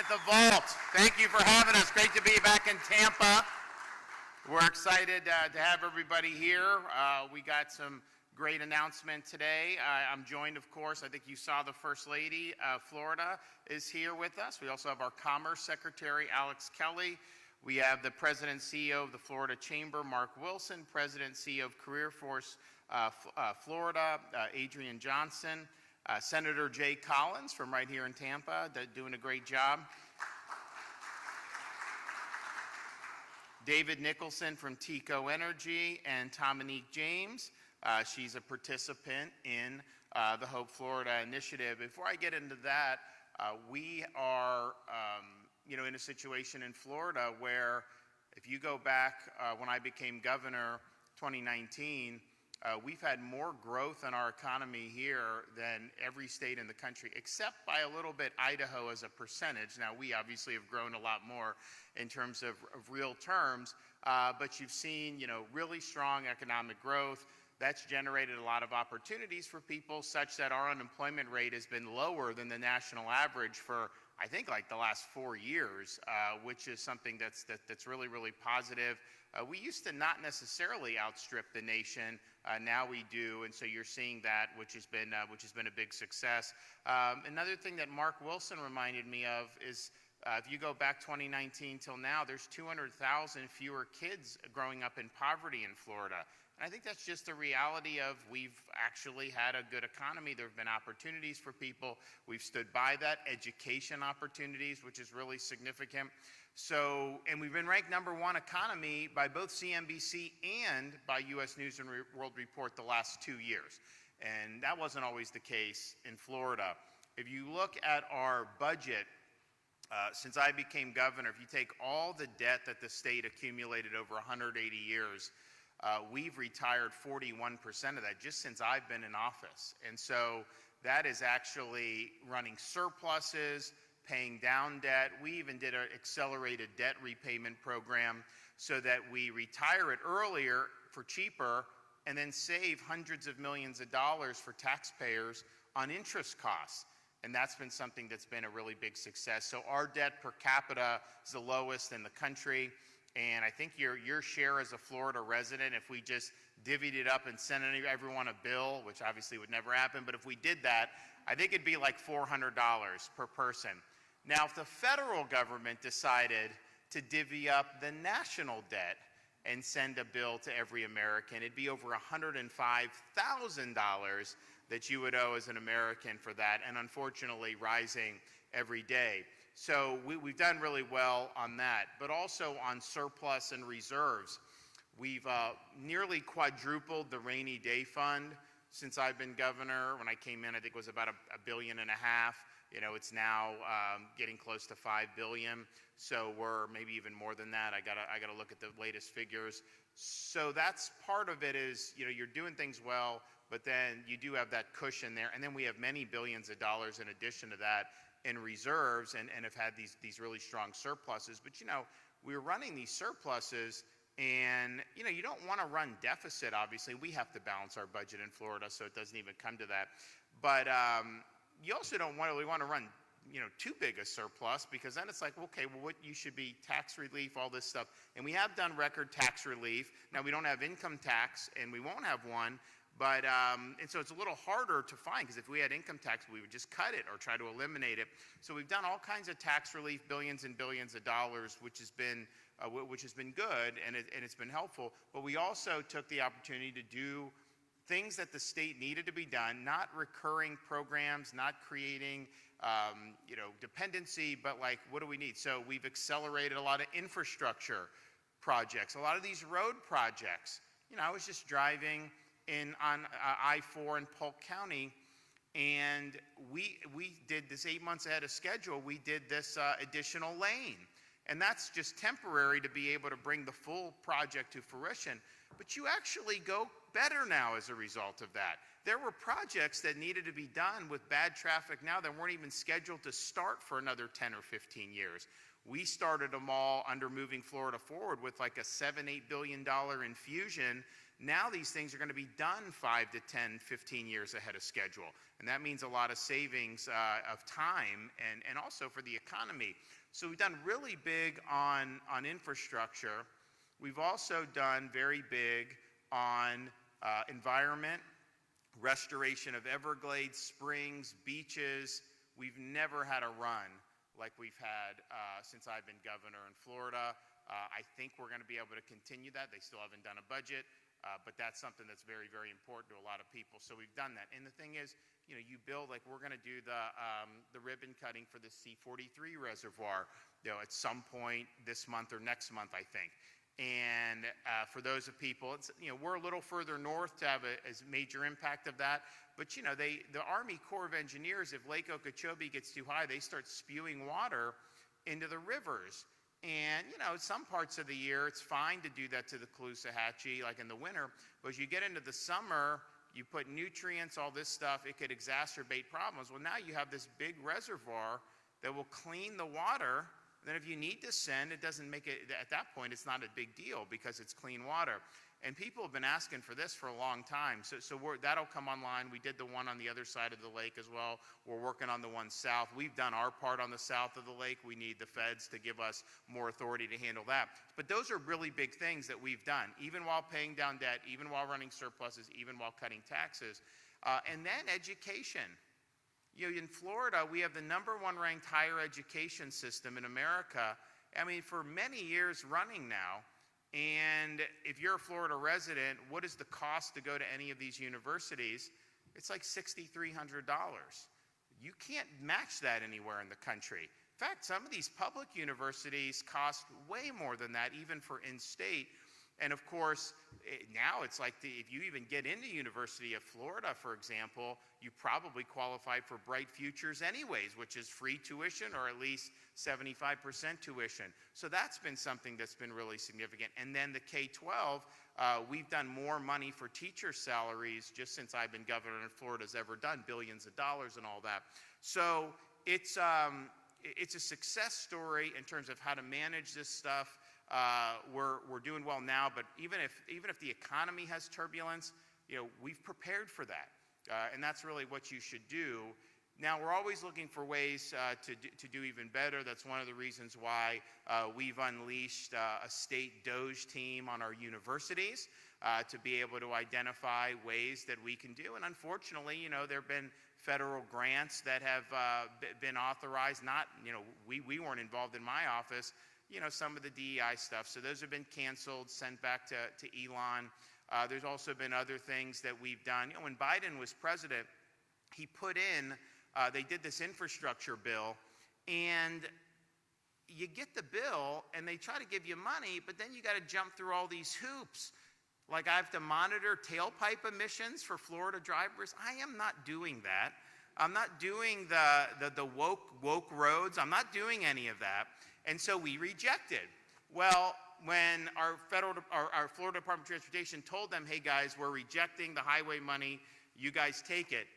At the Vault. Thank you for having us. Great to be back in Tampa. We're excited to have everybody here. We got some great announcement today. I'm joined, of course, I think you saw the First Lady of Florida is here with us. We also have our Commerce Secretary, Alex Kelly. We have the President and CEO of the Florida Chamber, Mark Wilson, President and CEO of Career Force Florida, Adrian Johnson. Senator Jay Collins from right here in Tampa, doing a great job. David Nicholson from TECO Energy, and Dominique James. She's a participant in the Hope Florida initiative. Before I get into that, we are in a situation in Florida where if you go back when I became governor 2019, we've had more growth in our economy here than every state in the country, except by a little bit Idaho as a percentage. Now, we obviously have grown a lot more in terms of real terms, but you've seen, really strong economic growth. That's generated a lot of opportunities for people, such that our unemployment rate has been lower than the national average for, I think, like the last 4 years, which is something that's really, really positive. We used to not necessarily outstrip the nation. Now we do, and so you're seeing that, which has been a big success. Another thing that Mark Wilson reminded me of is if you go back 2019 till now, there's 200,000 fewer kids growing up in poverty in Florida. And I think that's just a reality of we've actually had a good economy. There have been opportunities for people. We've stood by that. Education opportunities, which is really significant. So, and we've been ranked #1 economy by both CNBC and by U.S. News and World Report the last 2 years. And that wasn't always the case in Florida. If you look at our budget, since I became governor, if you take all the debt that the state accumulated over 180 years, we've retired 41% of that just since I've been in office. And so that is actually running surpluses, paying down debt. We even did an accelerated debt repayment program so that we retire it earlier for cheaper and then save hundreds of millions of dollars for taxpayers on interest costs. And that's been something that's been a really big success. So our debt per capita is the lowest in the country. And I think your share as a Florida resident, if we just divvied it up and sent everyone a bill, which obviously would never happen, but if we did that, I think it'd be like $400 per person. Now, if the federal government decided to divvy up the national debt and send a bill to every American, it'd be over $105,000 that you would owe as an American for that, and unfortunately rising every day. So we've done really well on that, but also on surplus and reserves. We've nearly quadrupled the rainy day fund since I've been governor. When I came in, I think it was about $1.5 billion. It's now getting close to $5 billion. So we're maybe even more than that. I gotta look at the latest figures. So that's part of it is, you're doing things well, but then you do have that cushion there. And then we have many billions of dollars in addition to that in reserves and have had these really strong surpluses. But, we're running these surpluses and, you don't want to run deficit, obviously. We have to balance our budget in Florida, so it doesn't even come to that. But you also don't really want to run, too big a surplus, because then it's like, okay, well, what you should be tax relief, all this stuff. And we have done record tax relief. Now, we don't have income tax, and we won't have one. But, and so it's a little harder to find, because if we had income tax, we would just cut it or try to eliminate it. So we've done all kinds of tax relief, billions and billions of dollars, which has been good, and it's been helpful. But we also took the opportunity to do things that the state needed to be done, not recurring programs, not creating, dependency, but like, what do we need? So we've accelerated a lot of infrastructure projects, a lot of these road projects. I was just driving on I-4 in Polk County, and we did this 8 months ahead of schedule. We did this additional lane, and that's just temporary to be able to bring the full project to fruition. But you actually go better now as a result of that. There were projects that needed to be done with bad traffic now that weren't even scheduled to start for another 10 or 15 years. We started them all under Moving Florida Forward with like a $7-8 billion infusion Now these things are going to be done 5 to 10, 15 years ahead of schedule. And that means a lot of savings of time and also for the economy. So we've done really big on infrastructure. We've also done very big on environment, restoration of Everglades, springs, beaches. We've never had a run like we've had since I've been governor in Florida. I think we're going to be able to continue that. They still haven't done a budget, but that's something that's very, very important to a lot of people. So we've done that. And the thing is, you know, you build, like we're going to do the ribbon cutting for the C-43 reservoir, you know, at some point this month or next month, I think. And for those of people, it's, you know, we're a little further north to have a major impact of that. But, you know, the Army Corps of Engineers, if Lake Okeechobee gets too high, they start spewing water into the rivers. And, you know, some parts of the year, it's fine to do that to the Caloosahatchee, like in the winter. But as you get into the summer, you put nutrients, all this stuff, it could exacerbate problems. Well, now you have this big reservoir that will clean the water. Then if you need to send, it doesn't make it, at that point, it's not a big deal because it's clean water. And people have been asking for this for a long time. So that'll come online. We did the one on the other side of the lake as well. We're working on the one south. We've done our part on the south of the lake. We need the feds to give us more authority to handle that. But those are really big things that we've done, even while paying down debt, even while running surpluses, even while cutting taxes. And then education. You know, in Florida, we have the #1 ranked higher education system in America. I mean, for many years running now. And if you're a Florida resident, what is the cost to go to any of these universities? It's like $6,300. You can't match that anywhere in the country. In fact, some of these public universities cost way more than that, even for in-state. And of course, now it's like if you even get into University of Florida, for example, you probably qualify for Bright Futures anyways, which is free tuition or at least 75% tuition. So that's been something that's been really significant. And then the K-12, we've done more money for teacher salaries just since I've been governor in Florida's ever done, billions of dollars and all that. So it's a success story in terms of how to manage this stuff. We're doing well now, but even if the economy has turbulence, you know, we've prepared for that, and that's really what you should do. Now, we're always looking for ways to do even better. That's one of the reasons why we've unleashed a state DOGE team on our universities to be able to identify ways that we can do. And unfortunately, you know, there have been federal grants that have been authorized. Not, you know, we weren't involved in my office. You know, some of the DEI stuff. So those have been canceled, sent back to Elon. There's also been other things that we've done. You know, when Biden was president, he put in, they did this infrastructure bill, and you get the bill, and they try to give you money, but then you got to jump through all these hoops. Like I have to monitor tailpipe emissions for Florida drivers. I am not doing that. I'm not doing the woke roads. I'm not doing any of that. And so we rejected. Well, when our Florida Department of Transportation told them, hey guys, we're rejecting the highway money, you guys take it,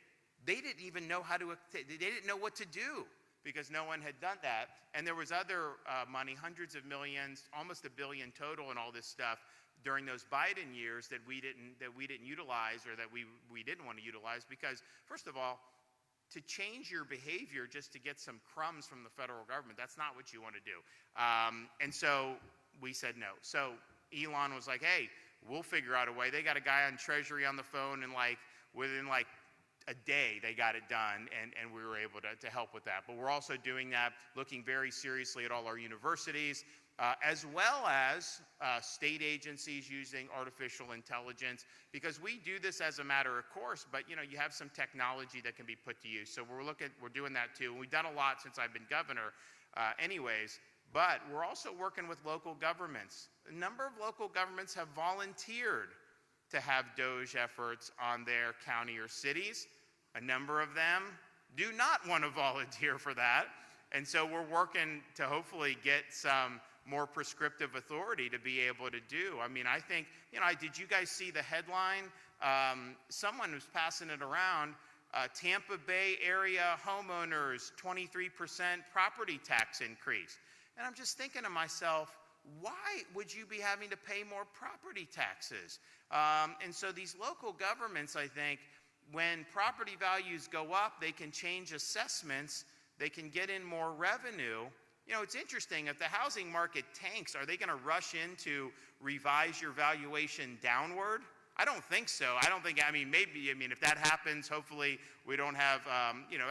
they didn't even know they didn't know what to do because no one had done that. And there was other money, hundreds of millions, almost $1 billion total and all this stuff during those Biden years that we didn't utilize or that we didn't want to utilize because, first of all, to change your behavior just to get some crumbs from the federal government, that's not what you want to do. And so we said no. So Elon was like, hey, we'll figure out a way. They got a guy on Treasury on the phone, and within a day they got it done, and we were able to help with that. But we're also doing that, looking very seriously at all our universities, as well as state agencies using artificial intelligence, because we do this as a matter of course, but you know, you have some technology that can be put to use. So we're doing that too. We've done a lot since I've been governor anyways, but we're also working with local governments. A number of local governments have volunteered to have DOGE efforts on their county or cities. A number of them do not want to volunteer for that. And so we're working to hopefully get some more prescriptive authority to be able to do. I mean, I think, you know, did you guys see the headline? Someone was passing it around, Tampa Bay area homeowners, 23% property tax increase. And I'm just thinking to myself, why would you be having to pay more property taxes? And so these local governments, I think, when property values go up, they can change assessments, they can get in more revenue. You know, it's interesting, if the housing market tanks, are they going to rush in to revise your valuation downward? I don't think so. Maybe, if that happens, hopefully we don't have,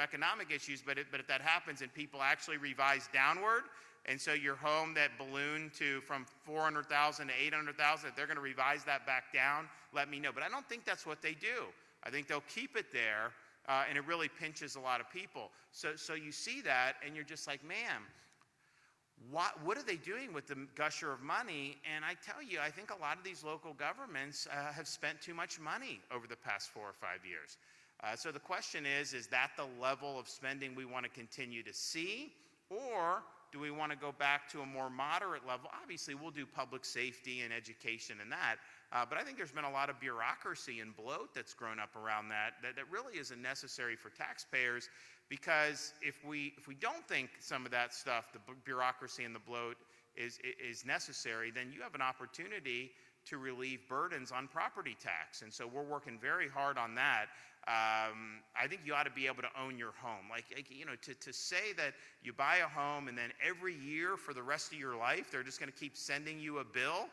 economic issues, but if that happens and people actually revise downward, and so your home that ballooned from 400,000 to 800,000, if they're going to revise that back down, let me know. But I don't think that's what they do. I think they'll keep it there, and it really pinches a lot of people. So you see that, and you're just like, man, what are they doing with the gusher of money? And I tell you, I think a lot of these local governments have spent too much money over the past 4 or 5 years. So the question is that the level of spending we want to continue to see, or do we want to go back to a more moderate level? Obviously, we'll do public safety and education and that, but I think there's been a lot of bureaucracy and bloat that's grown up around that really isn't necessary for taxpayers, because if we don't think some of that stuff, the bureaucracy and the bloat is necessary, then you have an opportunity to relieve burdens on property tax. And so we're working very hard on that. I think you ought to be able to own your home. To say that you buy a home and then every year for the rest of your life, they're just going to keep sending you a bill,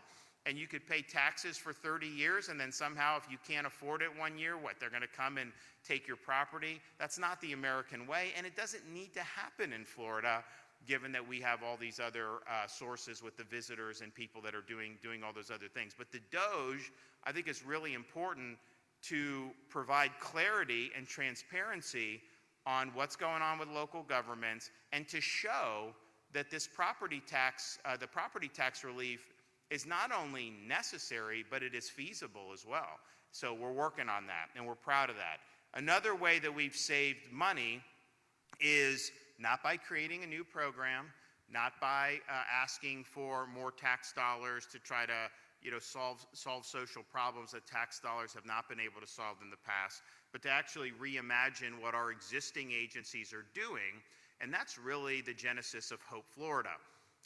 and you could pay taxes for 30 years, and then somehow if you can't afford it one year, they're going to come and take your property? That's not the American way, and it doesn't need to happen in Florida, given that we have all these other sources with the visitors and people that are doing all those other things. But the DOGE, I think, is really important to provide clarity and transparency on what's going on with local governments, and to show that this property tax, the property tax relief, is not only necessary, but it is feasible as well. So we're working on that, and we're proud of that. Another way that we've saved money is not by creating a new program, not by asking for more tax dollars to try to solve social problems that tax dollars have not been able to solve in the past, but to actually reimagine what our existing agencies are doing. And that's really the genesis of Hope Florida.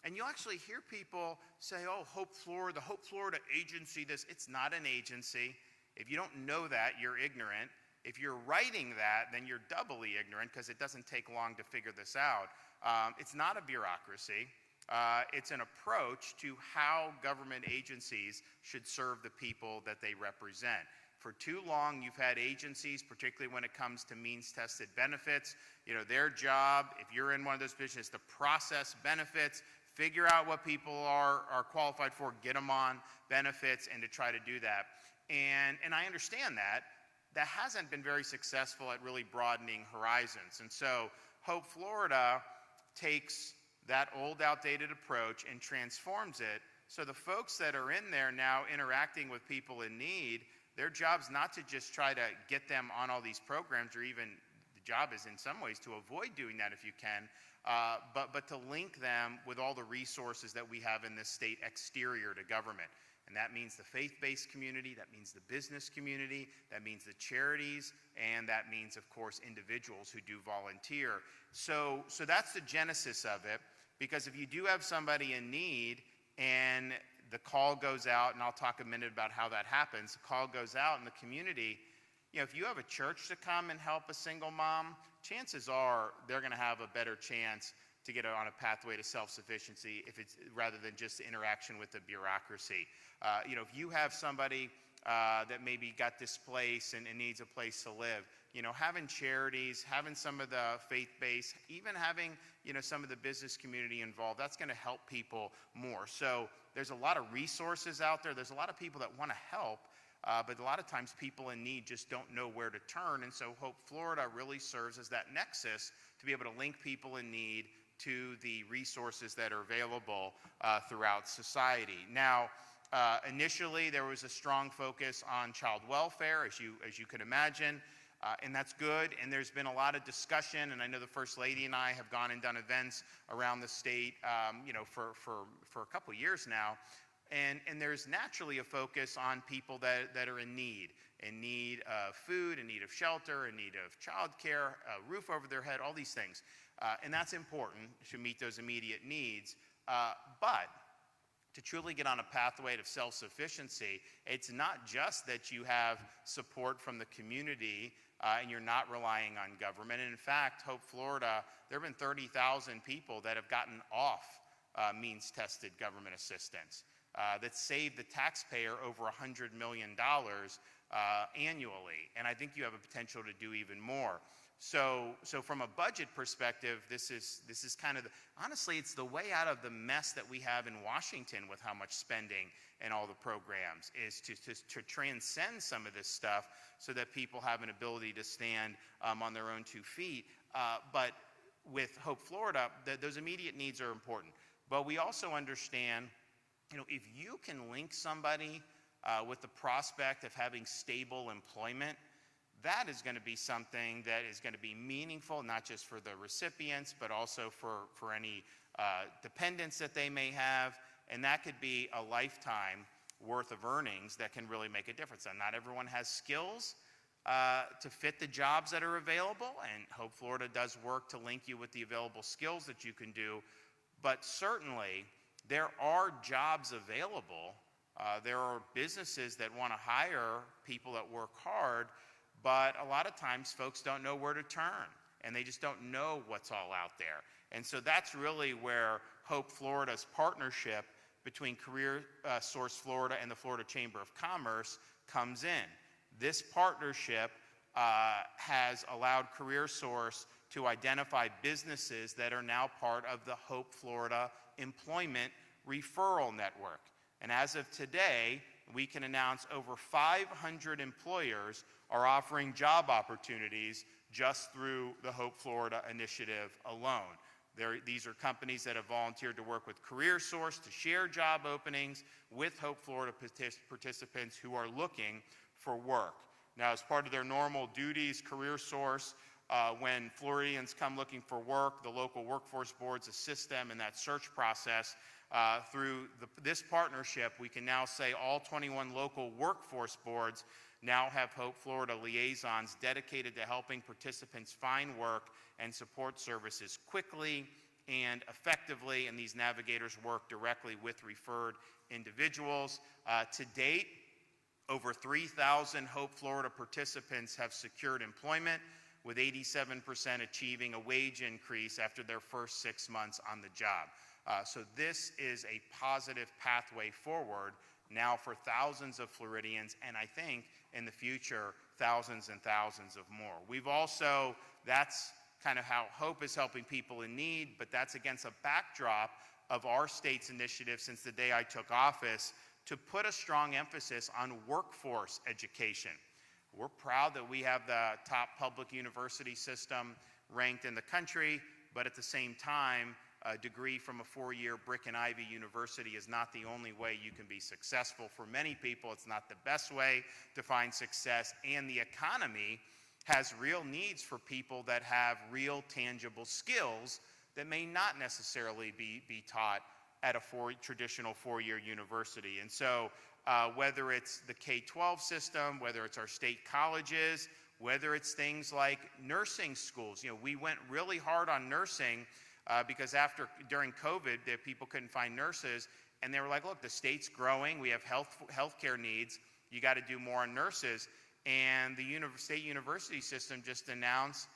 And you'll actually hear people say, oh, Hope Florida, the Hope Florida agency, it's not an agency. If you don't know that, you're ignorant. If you're writing that, then you're doubly ignorant, because it doesn't take long to figure this out. It's not a bureaucracy. It's an approach to how government agencies should serve the people that they represent. For too long, you've had agencies, particularly when it comes to means-tested benefits, their job, if you're in one of those positions, to process benefits, figure out what people are qualified for, get them on benefits, and to try to do that. And I understand that. That hasn't been very successful at really broadening horizons. And so Hope Florida takes that old, outdated approach and transforms it, so the folks that are in there now interacting with people in need, their job's not to just try to get them on all these programs, or even the job is in some ways to avoid doing that if you can, but to link them with all the resources that we have in this state exterior to government. And that means the faith-based community, that means the business community, that means the charities, and that means, of course, individuals who do volunteer. So that's the genesis of it, because if you do have somebody in need and the call goes out, and I'll talk a minute about how that happens, the call goes out in the community, if you have a church to come and help a single mom, chances are they're going to have a better chance to get on a pathway to self-sufficiency rather than just interaction with the bureaucracy. If you have somebody that maybe got displaced and needs a place to live, having charities, having some of the faith-based, even having some of the business community involved, that's going to help people more. So there's a lot of resources out there. There's a lot of people that want to help, but a lot of times people in need just don't know where to turn. And so Hope Florida really serves as that nexus to be able to link people in need to the resources that are available throughout society. Now, initially there was a strong focus on child welfare, as you could imagine, and that's good. And there's been a lot of discussion, and I know the First Lady and I have gone and done events around the state, for a couple years now. And there's naturally a focus on people that are in need of food, in need of shelter, in need of child care, a roof over their head, all these things. And that's important to meet those immediate needs. But to truly get on a pathway to self-sufficiency, it's not just that you have support from the community and you're not relying on government. And in fact, Hope Florida, there have been 30,000 people that have gotten off means-tested government assistance that saved the taxpayer over $100 million annually. And I think you have a potential to do even more. So from a budget perspective, this is kind of, honestly, it's the way out of the mess that we have in Washington with how much spending and all the programs, is to transcend some of this stuff so that people have an ability to stand on their own 2 feet. But with Hope Florida, those immediate needs are important. But we also understand, if you can link somebody with the prospect of having stable employment, that is going to be something that is going to be meaningful, not just for the recipients, but also for any dependents that they may have. And that could be a lifetime worth of earnings that can really make a difference. And not everyone has skills to fit the jobs that are available. And Hope Florida does work to link you with the available skills that you can do. But certainly, there are jobs available. There are businesses that want to hire people that work hard. But a lot of times, folks don't know where to turn, and they just don't know what's all out there. And so that's really where Hope Florida's partnership between Career Source Florida and the Florida Chamber of Commerce comes in. This partnership has allowed Career Source to identify businesses that are now part of the Hope Florida Employment Referral Network. And as of today, we can announce over 500 employers are offering job opportunities just through the Hope Florida initiative alone. These are companies that have volunteered to work with Career Source to share job openings with Hope Florida participants who are looking for work. Now, as part of their normal duties, Career Source, when Floridians come looking for work, the local workforce boards assist them in that search process. Through this partnership, we can now say all 21 local workforce boards now have Hope Florida liaisons dedicated to helping participants find work and support services quickly and effectively, and these navigators work directly with referred individuals. To date, over 3,000 Hope Florida participants have secured employment, with 87% achieving a wage increase after their first 6 months on the job. So this is a positive pathway forward now for thousands of Floridians, and I think in the future, thousands and thousands of more. We've also, that's kind of how Hope is helping people in need, but that's against a backdrop of our state's initiative since the day I took office to put a strong emphasis on workforce education. We're proud that we have the top public university system ranked in the country, but at the same time, a degree from a 4-year brick and ivy university is not the only way you can be successful. For many people, it's not the best way to find success, and the economy has real needs for people that have real tangible skills that may not necessarily be taught at a traditional 4-year university. And so whether it's the K-12 system, whether it's our state colleges, whether it's things like nursing schools, we went really hard on nursing because during COVID, people couldn't find nurses, and they were like, look, the state's growing, we have healthcare needs, you got to do more on nurses. And the state university system just announced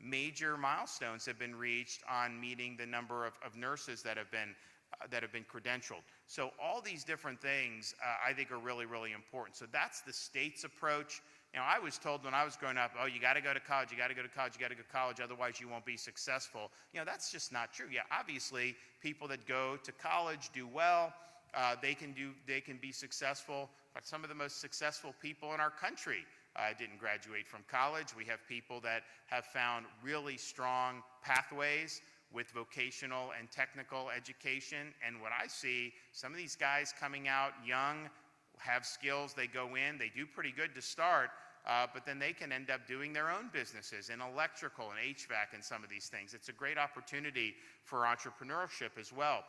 major milestones have been reached on meeting the number of nurses that have been credentialed. So all these different things I think are really, really important. So that's the state's approach. I was told when I was growing up, oh, you got to go to college, you got to go to college, you got to go to college, otherwise you won't be successful. That's just not true. Yeah, obviously, people that go to college do well. They can be successful. But some of the most successful people in our country didn't graduate from college. We have people that have found really strong pathways with vocational and technical education. And what I see, some of these guys coming out young, have skills, they go in, they do pretty good to start, but then they can end up doing their own businesses in electrical and HVAC and some of these things. It's a great opportunity for entrepreneurship as well.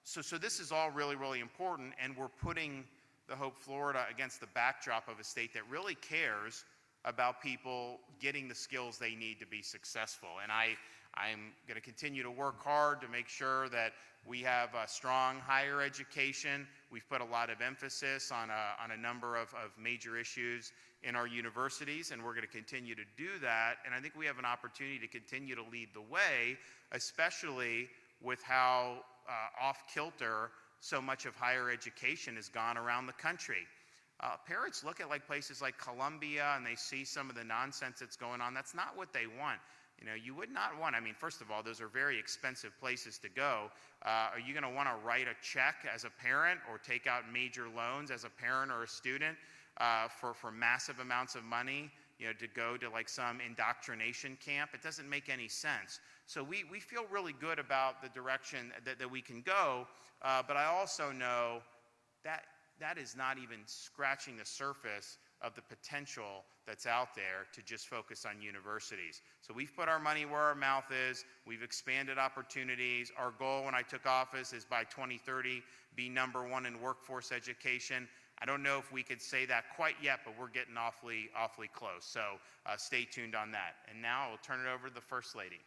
So this is all really, really important, and we're putting the Hope Florida against the backdrop of a state that really cares about people getting the skills they need to be successful. And I'm going to continue to work hard to make sure that we have a strong higher education. We've put a lot of emphasis on a number of major issues in our universities, and we're going to continue to do that. And I think we have an opportunity to continue to lead the way, especially with how off-kilter so much of higher education has gone around the country. Parents look at places like Columbia and they see some of the nonsense that's going on. That's not what they want. You would not want, first of all, those are very expensive places to go. Are you going to want to write a check as a parent or take out major loans as a parent or a student for massive amounts of money, to go to some indoctrination camp? It doesn't make any sense. So we feel really good about the direction that we can go, but I also know that is not even scratching the surface of the potential that's out there to just focus on universities. So we've put our money where our mouth is. We've expanded opportunities. Our goal when I took office is by 2030 be #1 in workforce education. I don't know if we could say that quite yet, but we're getting awfully close. So stay tuned on that. And now I'll turn it over to the First Lady.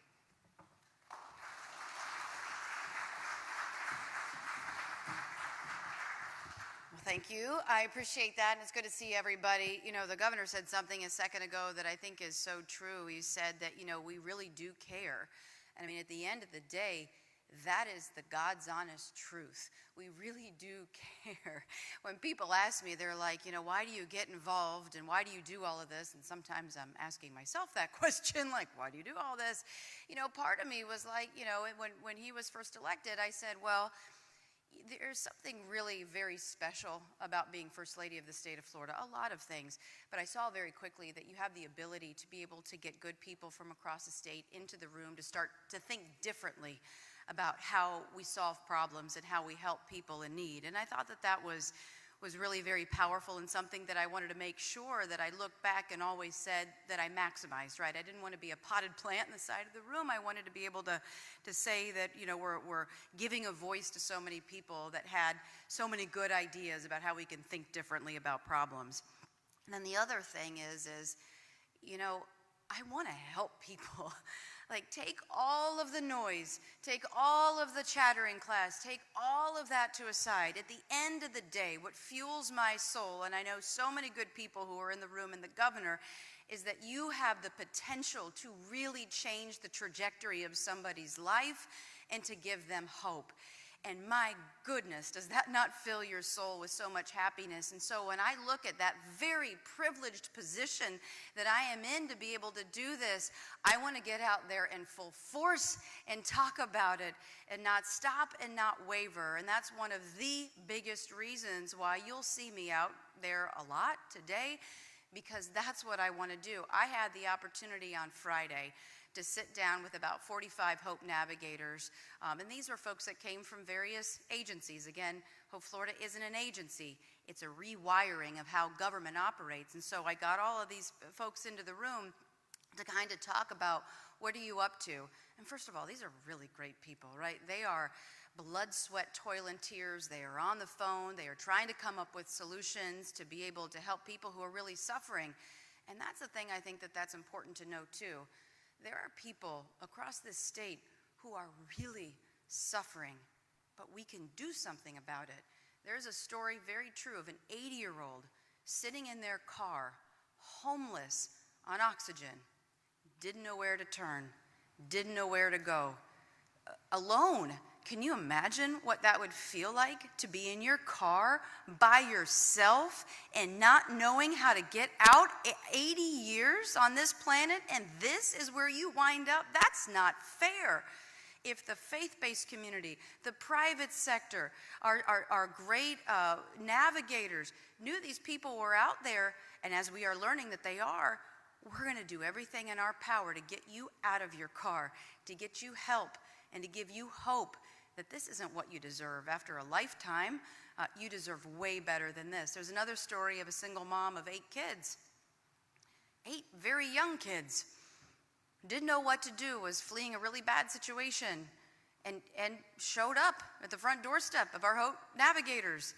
Thank you. I appreciate that, and it's good to see everybody. The governor said something a second ago that I think is so true. He said that, we really do care. And at the end of the day, that is the God's honest truth. We really do care. When people ask me, they're like, why do you get involved and why do you do all of this? And sometimes I'm asking myself that question, like, why do you do all this? Part of me was like, when he was first elected, I said, well, there's something really very special about being First Lady of the state of Florida, a lot of things. But I saw very quickly that you have the ability to be able to get good people from across the state into the room to start to think differently about how we solve problems and how we help people in need. And I thought that was really very powerful and something that I wanted to make sure that I looked back and always said that I maximized, right? I didn't want to be a potted plant in the side of the room. I wanted to be able to say that, we're giving a voice to so many people that had so many good ideas about how we can think differently about problems. And then the other thing is I want to help people. Take all of the noise, take all of the chatter in class, take all of that to a side. At the end of the day, what fuels my soul, and I know so many good people who are in the room and the governor, is that you have the potential to really change the trajectory of somebody's life and to give them hope. And my goodness, does that not fill your soul with so much happiness? And so when I look at that very privileged position that I am in to be able to do this, I want to get out there in full force and talk about it and not stop and not waver. And that's one of the biggest reasons why you'll see me out there a lot today, because that's what I want to do. I had the opportunity on Friday to sit down with about 45 Hope Navigators. And these were folks that came from various agencies. Again, Hope Florida isn't an agency. It's a rewiring of how government operates. And so I got all of these folks into the room to kind of talk about, what are you up to? And first of all, these are really great people, right? They are blood, sweat, toil, and tears. They are on the phone. They are trying to come up with solutions to be able to help people who are really suffering. And that's the thing I think that's important to know too. There are people across this state who are really suffering, but we can do something about it. There's a story very true of an 80-year-old sitting in their car, homeless, on oxygen, didn't know where to turn, didn't know where to go, alone. Can you imagine what that would feel like to be in your car by yourself and not knowing how to get out? 80 years on this planet, and this is where you wind up? That's not fair. If the faith-based community, the private sector, our great navigators knew these people were out there, and as we are learning that they are, we're going to do everything in our power to get you out of your car, to get you help, and to give you hope that this isn't what you deserve. After a lifetime, you deserve way better than this. There's another story of a single mom of 8 kids, 8 very young kids. Didn't know what to do, was fleeing a really bad situation, and showed up at the front doorstep of our Hope Navigators.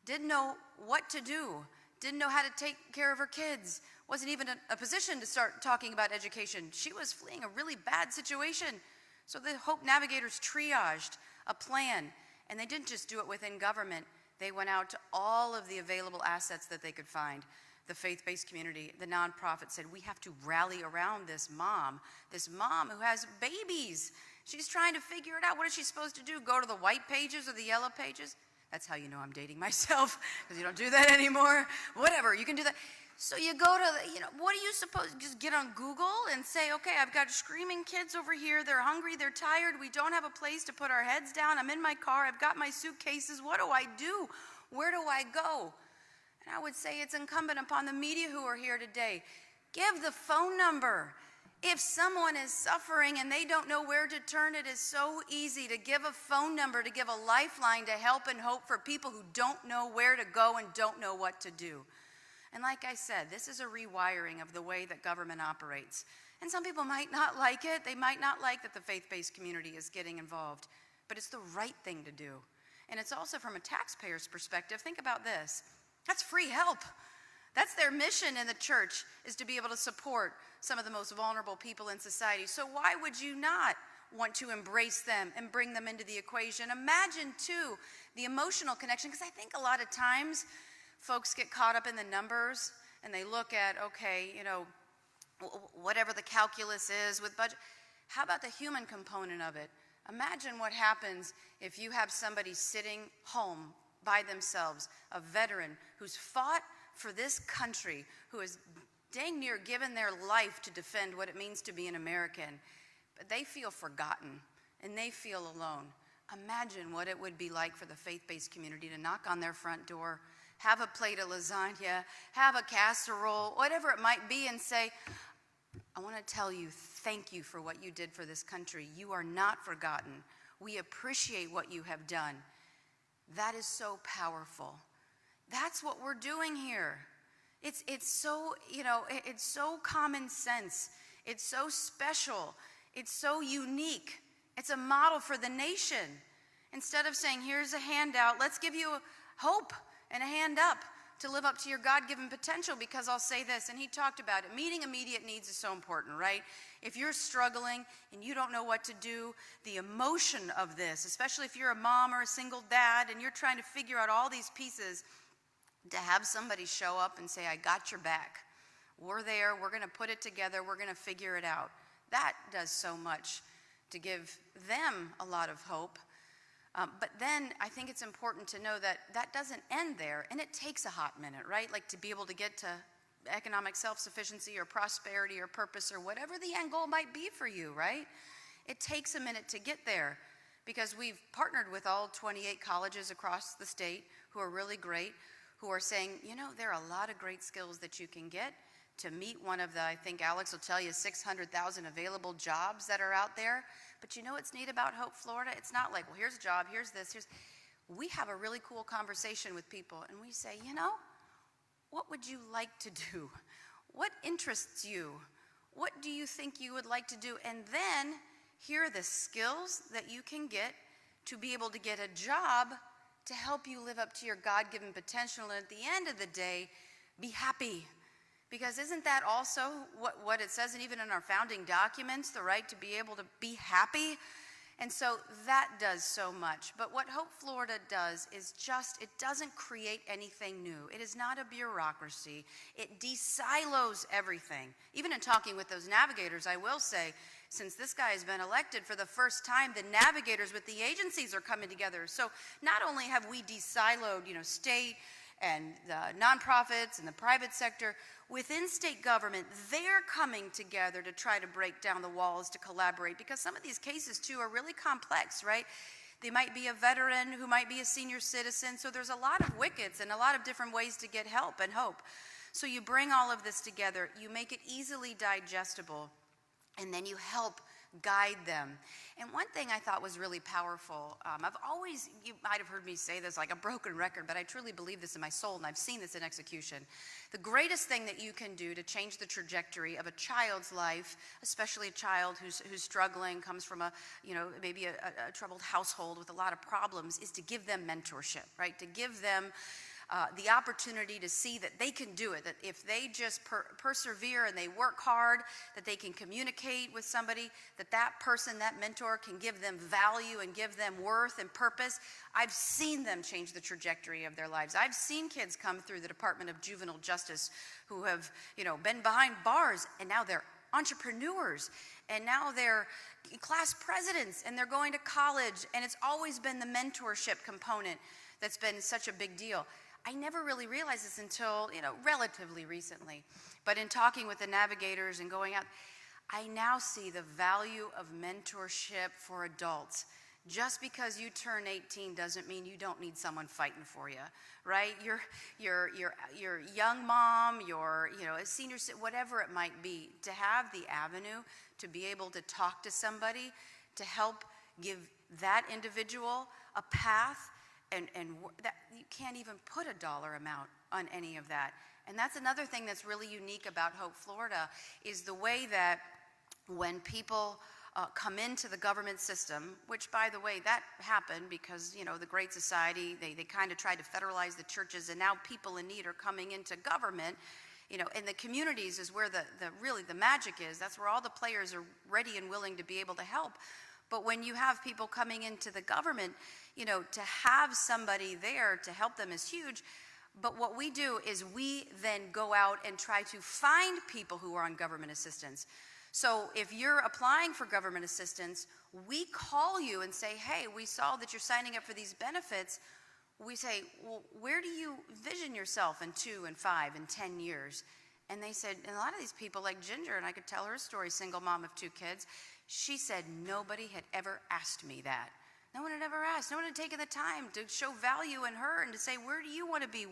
Didn't know what to do. didn't know how to take care of her kids, wasn't even in a position to start talking about education. She was fleeing a really bad situation. So the Hope Navigators triaged a plan, and they didn't just do it within government. They went out to all of the available assets that they could find. The faith-based community, the nonprofit said, we have to rally around this mom who has babies. She's trying to figure it out. What is she supposed to do? Go to the white pages or the yellow pages? That's how you know I'm dating myself, because you don't do that anymore. Whatever, you can do that. So you go to, what are you supposed to just get on Google and say, okay, I've got screaming kids over here. They're hungry, they're tired. We don't have a place to put our heads down. I'm in my car. I've got my suitcases. What do I do? Where do I go? And I would say it's incumbent upon the media who are here today. Give the phone number. If someone is suffering and they don't know where to turn, it is so easy to give a phone number, to give a lifeline to help and hope for people who don't know where to go and don't know what to do. And like I said, this is a rewiring of the way that government operates. And some people might not like it. They might not like that the faith-based community is getting involved. But it's the right thing to do. And it's also from a taxpayer's perspective. Think about this. That's free help. That's their mission in the church, is to be able to support some of the most vulnerable people in society. So why would you not want to embrace them and bring them into the equation? Imagine, too, the emotional connection, because I think a lot of times folks get caught up in the numbers and they look at, okay, whatever the calculus is with budget. How about the human component of it? Imagine what happens if you have somebody sitting home by themselves, a veteran who's fought for this country, who has dang near given their life to defend what it means to be an American, but they feel forgotten and they feel alone. Imagine what it would be like for the faith-based community to knock on their front door, have a plate of lasagna, have a casserole, whatever it might be, and say, I want to tell you, thank you for what you did for this country. You are not forgotten. We appreciate what you have done. That is so powerful. That's what we're doing here. It's so, it's so common sense. It's so special. It's so unique. It's a model for the nation. Instead of saying, here's a handout, let's give you hope and a hand up to live up to your God-given potential, because I'll say this, and he talked about it, meeting immediate needs is so important, right? If you're struggling and you don't know what to do, the emotion of this, especially if you're a mom or a single dad and you're trying to figure out all these pieces, to have somebody show up and say, I got your back. We're there, we're gonna put it together, we're gonna figure it out. That does so much to give them a lot of hope. But then I think it's important to know that that doesn't end there, and it takes a hot minute, right? Like to be able to get to economic self-sufficiency or prosperity or purpose or whatever the end goal might be for you, right? It takes a minute to get there, because we've partnered with all 28 colleges across the state who are really great, who are saying, there are a lot of great skills that you can get to meet one of the, I think Alex will tell you, 600,000 available jobs that are out there. But you know what's neat about Hope Florida? It's not like, well, here's a job, here's this, we have a really cool conversation with people, and we say, what would you like to do? What interests you? What do you think you would like to do? And then here are the skills that you can get to be able to get a job to help you live up to your God-given potential, and at the end of the day, be happy. Because isn't that also what it says, and even in our founding documents, the right to be able to be happy? And so that does so much. But what Hope Florida does is it doesn't create anything new. It is not a bureaucracy. It de-silos everything. Even in talking with those navigators, I will say, since this guy has been elected for the first time, the navigators with the agencies are coming together. So not only have we de-siloed, state and the nonprofits and the private sector, within state government, they're coming together to try to break down the walls, to collaborate, because some of these cases, too, are really complex, right? They might be a veteran who might be a senior citizen, so there's a lot of wickets and a lot of different ways to get help and hope. So you bring all of this together, you make it easily digestible, and then you help guide them. And one thing I thought was really powerful, you might have heard me say this like a broken record, but I truly believe this in my soul, and I've seen this in execution. The greatest thing that you can do to change the trajectory of a child's life, especially a child who's struggling, comes from maybe a troubled household with a lot of problems, is to give them mentorship, right? To give them the opportunity to see that they can do it, that if they just persevere and they work hard, that they can communicate with somebody, that that person, that mentor can give them value and give them worth and purpose. I've seen them change the trajectory of their lives. I've seen kids come through the Department of Juvenile Justice who have, been behind bars, and now they're entrepreneurs, and now they're class presidents, and they're going to college, and it's always been the mentorship component that's been such a big deal. I never really realized this until, relatively recently, but in talking with the navigators and going out, I now see the value of mentorship for adults. Just because you turn 18 doesn't mean you don't need someone fighting for you, right? Your young mom, a senior, whatever it might be, to have the avenue to be able to talk to somebody, to help give that individual a path, and that you can't even put a dollar amount on any of that. And that's another thing that's really unique about Hope Florida, is the way that when people come into the government system, which, by the way, that happened because, the Great Society, they kind of tried to federalize the churches, and now people in need are coming into government. And the communities is where really the magic is. That's where all the players are ready and willing to be able to help. But when you have people coming into the government, to have somebody there to help them is huge. But what we do is we then go out and try to find people who are on government assistance. So if you're applying for government assistance, we call you and say, hey, we saw that you're signing up for these benefits. We say, well, where do you envision yourself in 2 and 5 and 10 years? And they said, and a lot of these people, like Ginger, and I could tell her a story, single mom of 2 kids, she said nobody had ever asked me that. No one had ever asked. No one had taken the time to show value in her and to say, where do you want to be?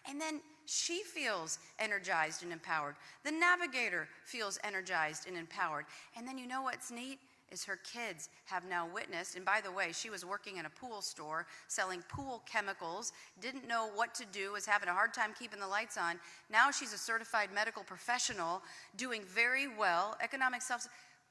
And then she feels energized and empowered. The navigator feels energized and empowered. And then what's neat is her kids have now witnessed, and by the way, she was working in a pool store selling pool chemicals, didn't know what to do, was having a hard time keeping the lights on. Now she's a certified medical professional, doing very well, economic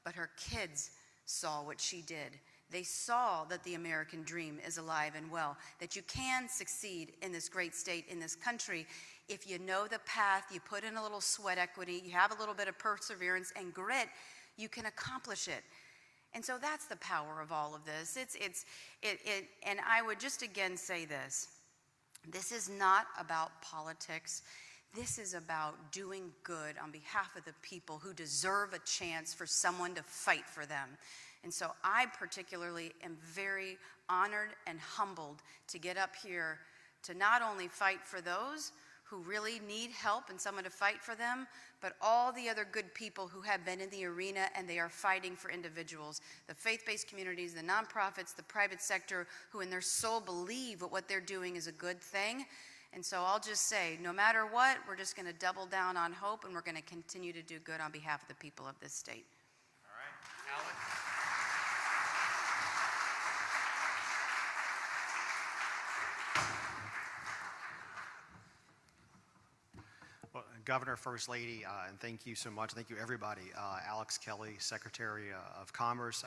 but her kids saw what she did. They saw that the American dream is alive and well, that you can succeed in this great state, in this country. If you know the path, you put in a little sweat equity, you have a little bit of perseverance and grit, you can accomplish it. And so that's the power of all of this. And I would just again say this. This is not about politics. This is about doing good on behalf of the people who deserve a chance for someone to fight for them. And so I particularly am very honored and humbled to get up here to not only fight for those who really need help and someone to fight for them, but all the other good people who have been in the arena and they are fighting for individuals, the faith-based communities, the nonprofits, the private sector, who in their soul believe what they're doing is a good thing. And so I'll just say, no matter what, we're just going to double down on hope, and we're going to continue to do good on behalf of the people of this state. All right, Alex. Well, Governor, First Lady, and thank you so much. Thank you, everybody. Alex Kelly, Secretary of Commerce.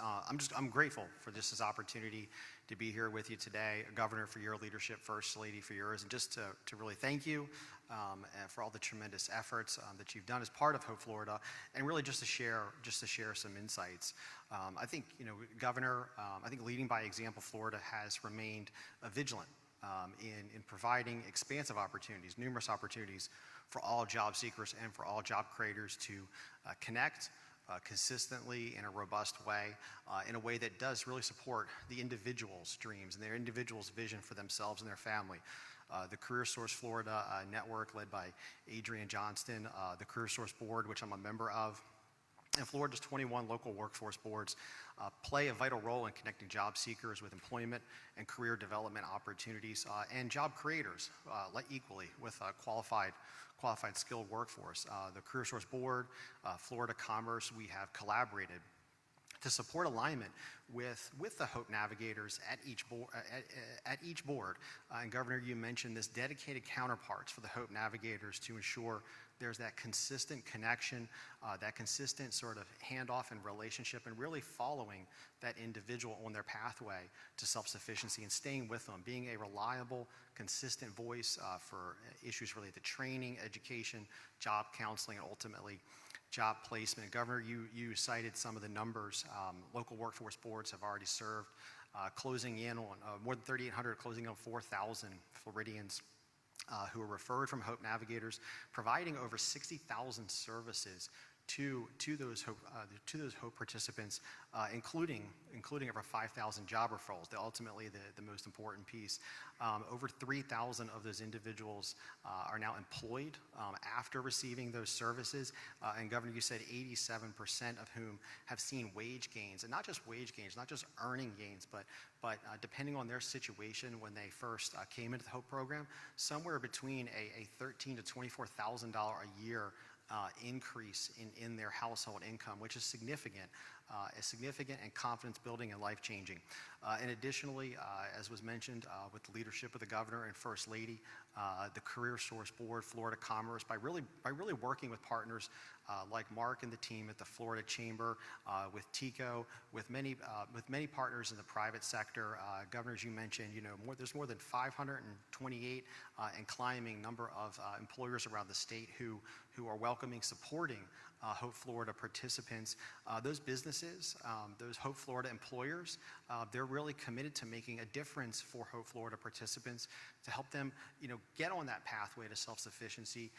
I'm grateful for this opportunity to be here with you today. Governor, for your leadership, First Lady, for yours, and just to really thank you and for all the tremendous efforts that you've done as part of Hope Florida, and really just to share some insights. I think, Governor, I think leading by example, Florida has remained vigilant in providing expansive opportunities, numerous opportunities for all job seekers and for all job creators to connect consistently in a robust way, in a way that does really support the individual's dreams and their individual's vision for themselves and their family. The Career Source Florida network, led by Adrian Johnston, the Career Source Board, which I'm a member of, and Florida's 21 local workforce boards play a vital role in connecting job seekers with employment and career development opportunities, and job creators equally with qualified skilled workforce. The Career Source Board, Florida Commerce, we have collaborated to support alignment with the Hope Navigators at each board. And Governor, you mentioned this dedicated counterparts for the Hope Navigators to ensure there's that consistent connection, that consistent sort of handoff and relationship, and really following that individual on their pathway to self-sufficiency and staying with them, being a reliable, consistent voice for issues related to training, education, job counseling, and ultimately job placement. Governor, you cited some of the numbers. Local workforce boards have already served, closing in on more than 3,800, closing on 4,000 Floridians who are referred from Hope Navigators, providing over 60,000 services to those Hope participants, including over 5,000 job referrals. Ultimately, the most important piece. Over 3,000 of those individuals are now employed after receiving those services. And Governor, you said 87% of whom have seen wage gains, and not just wage gains, not just earning gains, but depending on their situation when they first came into the Hope program, somewhere between a $13,000 to $24,000 a year increase in their household income, which is significant and confidence building and life changing. And additionally, as was mentioned, with the leadership of the Governor and First Lady, the Career Source Board, Florida Commerce, by really working with partners like Mark and the team at the Florida Chamber, with TICO, with many partners in the private sector. Governor, as you mentioned, there's more than 528 and climbing number of employers around the state who are welcoming, supporting Hope Florida participants. Those businesses, those Hope Florida employers, they're really committed to making a difference for Hope Florida participants to help them, get on that pathway to self-sufficiency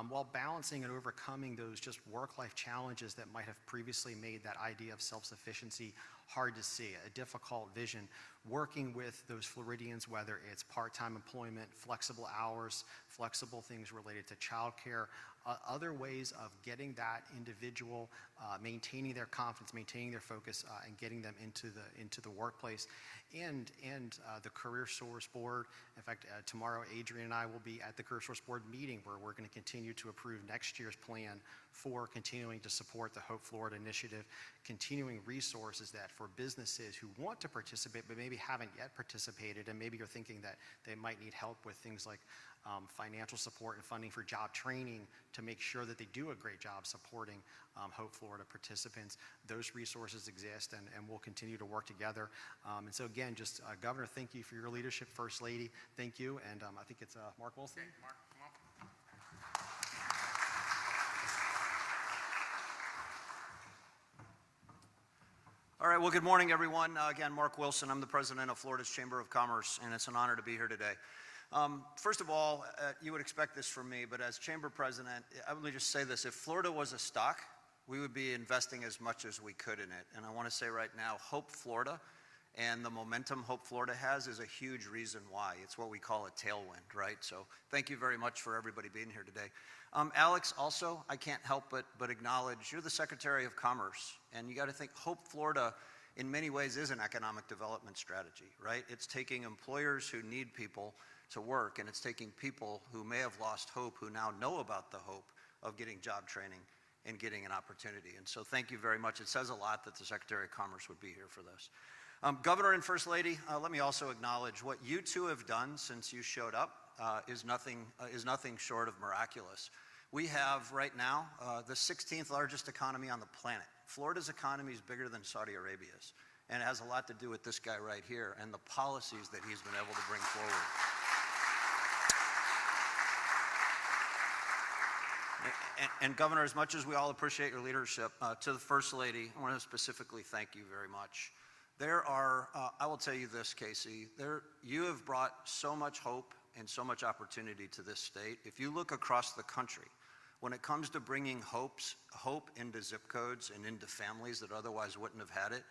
while balancing and overcoming those just work-life challenges that might have previously made that idea of self-sufficiency hard to see, a difficult vision. Working with those Floridians, whether it's part-time employment, flexible hours, flexible things related to childcare, other ways of getting that individual, maintaining their confidence, maintaining their focus, and getting them into the workplace, and the Career Source Board. In fact, tomorrow Adrian and I will be at the Career Source Board meeting where we're going to continue to approve next year's plan for continuing to support the Hope Florida initiative, continuing resources that for businesses who want to participate but maybe haven't yet participated, and maybe you're thinking that they might need help with things like financial support and funding for job training to make sure that they do a great job supporting Hope Florida participants. Those resources exist, and we'll continue to work together. And so again, just Governor, thank you for your leadership. First Lady, thank you. And I think it's Mark Wilson. Okay, Mark, come on. All right, well, good morning, everyone. Again, Mark Wilson. I'm the president of Florida's Chamber of Commerce, and it's an honor to be here today. First of all, you would expect this from me, but as chamber president, I would just say this. If Florida was a stock, we would be investing as much as we could in it. And I want to say right now, Hope Florida and the momentum Hope Florida has is a huge reason why. It's what we call a tailwind, right? So thank you very much for everybody being here today. Alex, also, I can't help but acknowledge you're the Secretary of Commerce, and you got to think Hope Florida in many ways is an economic development strategy, right? It's taking employers who need people to work, and it's taking people who may have lost hope, who now know about the hope of getting job training and getting an opportunity. And so thank you very much. It says a lot that the Secretary of Commerce would be here for this. Governor and First Lady, let me also acknowledge what you two have done since you showed up is nothing short of miraculous. We have right now the 16th largest economy on the planet. Florida's economy is bigger than Saudi Arabia's, and it has a lot to do with this guy right here and the policies that he's been able to bring forward. And Governor, as much as we all appreciate your leadership, to the First Lady, I want to specifically thank you very much. There are, I will tell you this, Casey, you have brought so much hope and so much opportunity to this state. If you look across the country, when it comes to bringing hope into zip codes and into families that otherwise wouldn't have had it,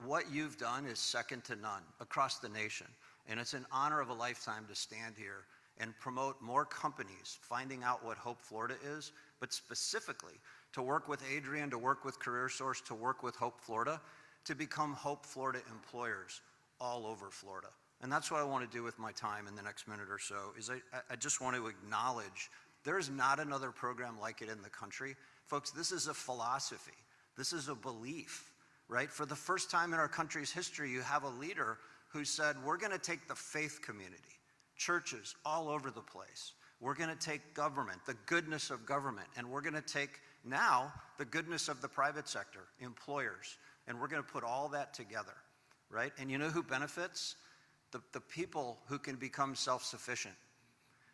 what you've done is second to none across the nation. And it's an honor of a lifetime to stand here and promote more companies finding out what Hope Florida is, but specifically to work with Adrian, to work with Career Source, to work with Hope Florida, to become Hope Florida employers all over Florida. And that's what I want to do with my time in the next minute or so, is I just want to acknowledge there's not another program like it in the country. Folks, this is a philosophy. This is a belief right? For the first time in our country's history, you have a leader who said, we're going to take the faith community, churches all over the place. We're going to take government, the goodness of government, and we're going to take now the goodness of the private sector, employers, and we're going to put all that together, right? And you know who benefits? The people who can become self-sufficient.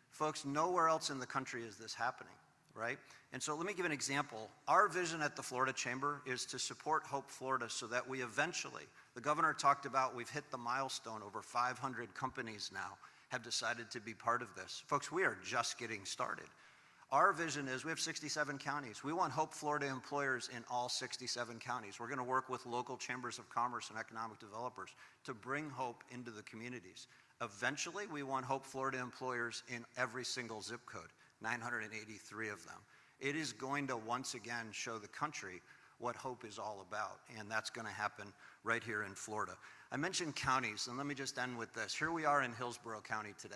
Folks, nowhere else in the country is this happening, right? And so let me give an example. Our vision at the Florida Chamber is to support Hope Florida so that we eventually, the governor talked about, we've hit the milestone, over 500 companies now have decided to be part of this. Folks, we are just getting started. Our vision is we have 67 counties. We want Hope Florida employers in all 67 counties. We're going to work with local chambers of commerce and economic developers to bring hope into the communities. Eventually, we want Hope Florida employers in every single zip code, 983 of them. It is going to once again show the country what hope is all about, and that's going to happen right here in Florida. I mentioned counties, and let me just end with this. Here we are in Hillsborough County today.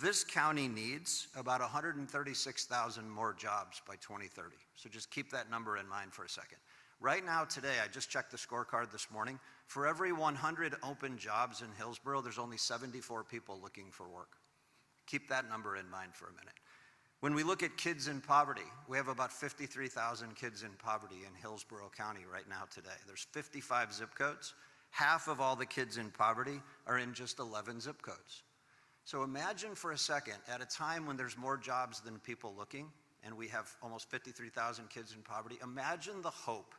This county needs about 136,000 more jobs by 2030. So just keep that number in mind for a second. Right now, today, I just checked the scorecard this morning. For every 100 open jobs in Hillsborough, there's only 74 people looking for work. Keep that number in mind for a minute. When we look at kids in poverty, we have about 53,000 kids in poverty in Hillsborough County right now today. There's 55 zip codes. Half of all the kids in poverty are in just 11 zip codes. So imagine for a second, at a time when there's more jobs than people looking, and we have almost 53,000 kids in poverty, imagine the hope,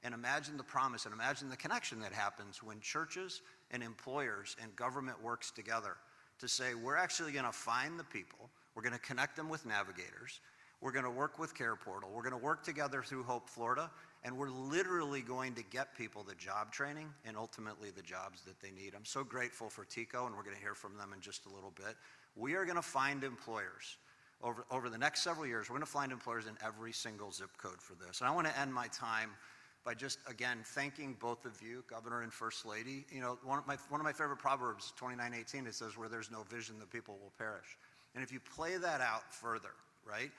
and imagine the promise, and imagine the connection that happens when churches and employers and government works together to say, we're actually going to find the people, we're going to connect them with navigators, we're going to work with Care Portal, we're going to work together through Hope Florida, and we're literally going to get people the job training and ultimately the jobs that they need. I'm so grateful for TICO, and we're going to hear from them in just a little bit. We are going to find employers. Over the next several years, we're going to find employers in every single zip code for this. And I want to end my time by just, again, thanking both of you, Governor and First Lady. You know, one of my favorite proverbs, 29:18, it says, where there's no vision, the people will perish. And if you play that out further, right,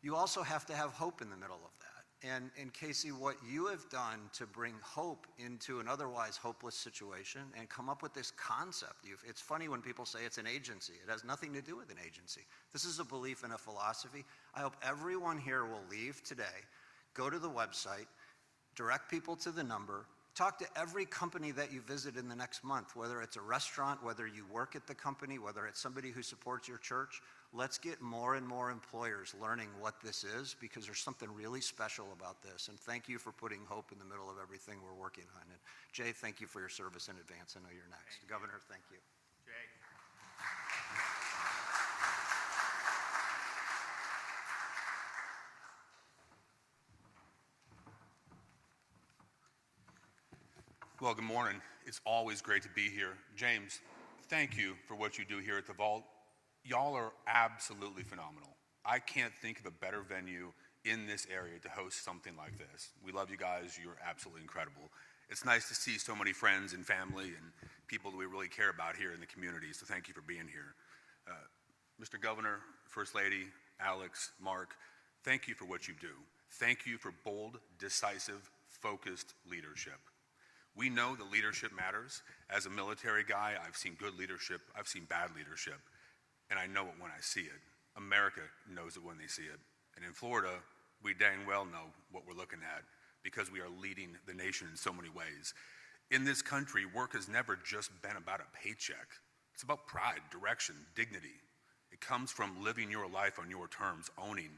you also have to have hope in the middle of that. And Casey, what you have done to bring hope into an otherwise hopeless situation and come up with this concept, it's funny when people say it's an agency. It has nothing to do with an agency. This is a belief and a philosophy. I hope everyone here will leave today, go to the website, direct people to the number, talk to every company that you visit in the next month, whether it's a restaurant, whether you work at the company, whether it's somebody who supports your church. Let's get more and more employers learning what this is, because there's something really special about this. And thank you for putting hope in the middle of everything we're working on. And Jay, thank you for your service in advance. I know you're next. Governor, thank you. Jay. Well, good morning. It's always great to be here. James, thank you for what you do here at the Vault. Y'all are absolutely phenomenal. I can't think of a better venue in this area to host something like this. We love you guys. You're absolutely incredible. It's nice to see so many friends and family and people that we really care about here in the community, so thank you for being here. Mr. Governor, First Lady, Alex, Mark, thank you for what you do. Thank you for bold, decisive, focused leadership. We know that leadership matters. As a military guy, I've seen good leadership, I've seen bad leadership, and I know it when I see it. America knows it when they see it. And in Florida, we dang well know what we're looking at because we are leading the nation in so many ways. In this country, work has never just been about a paycheck. It's about pride, direction, dignity. It comes from living your life on your terms, owning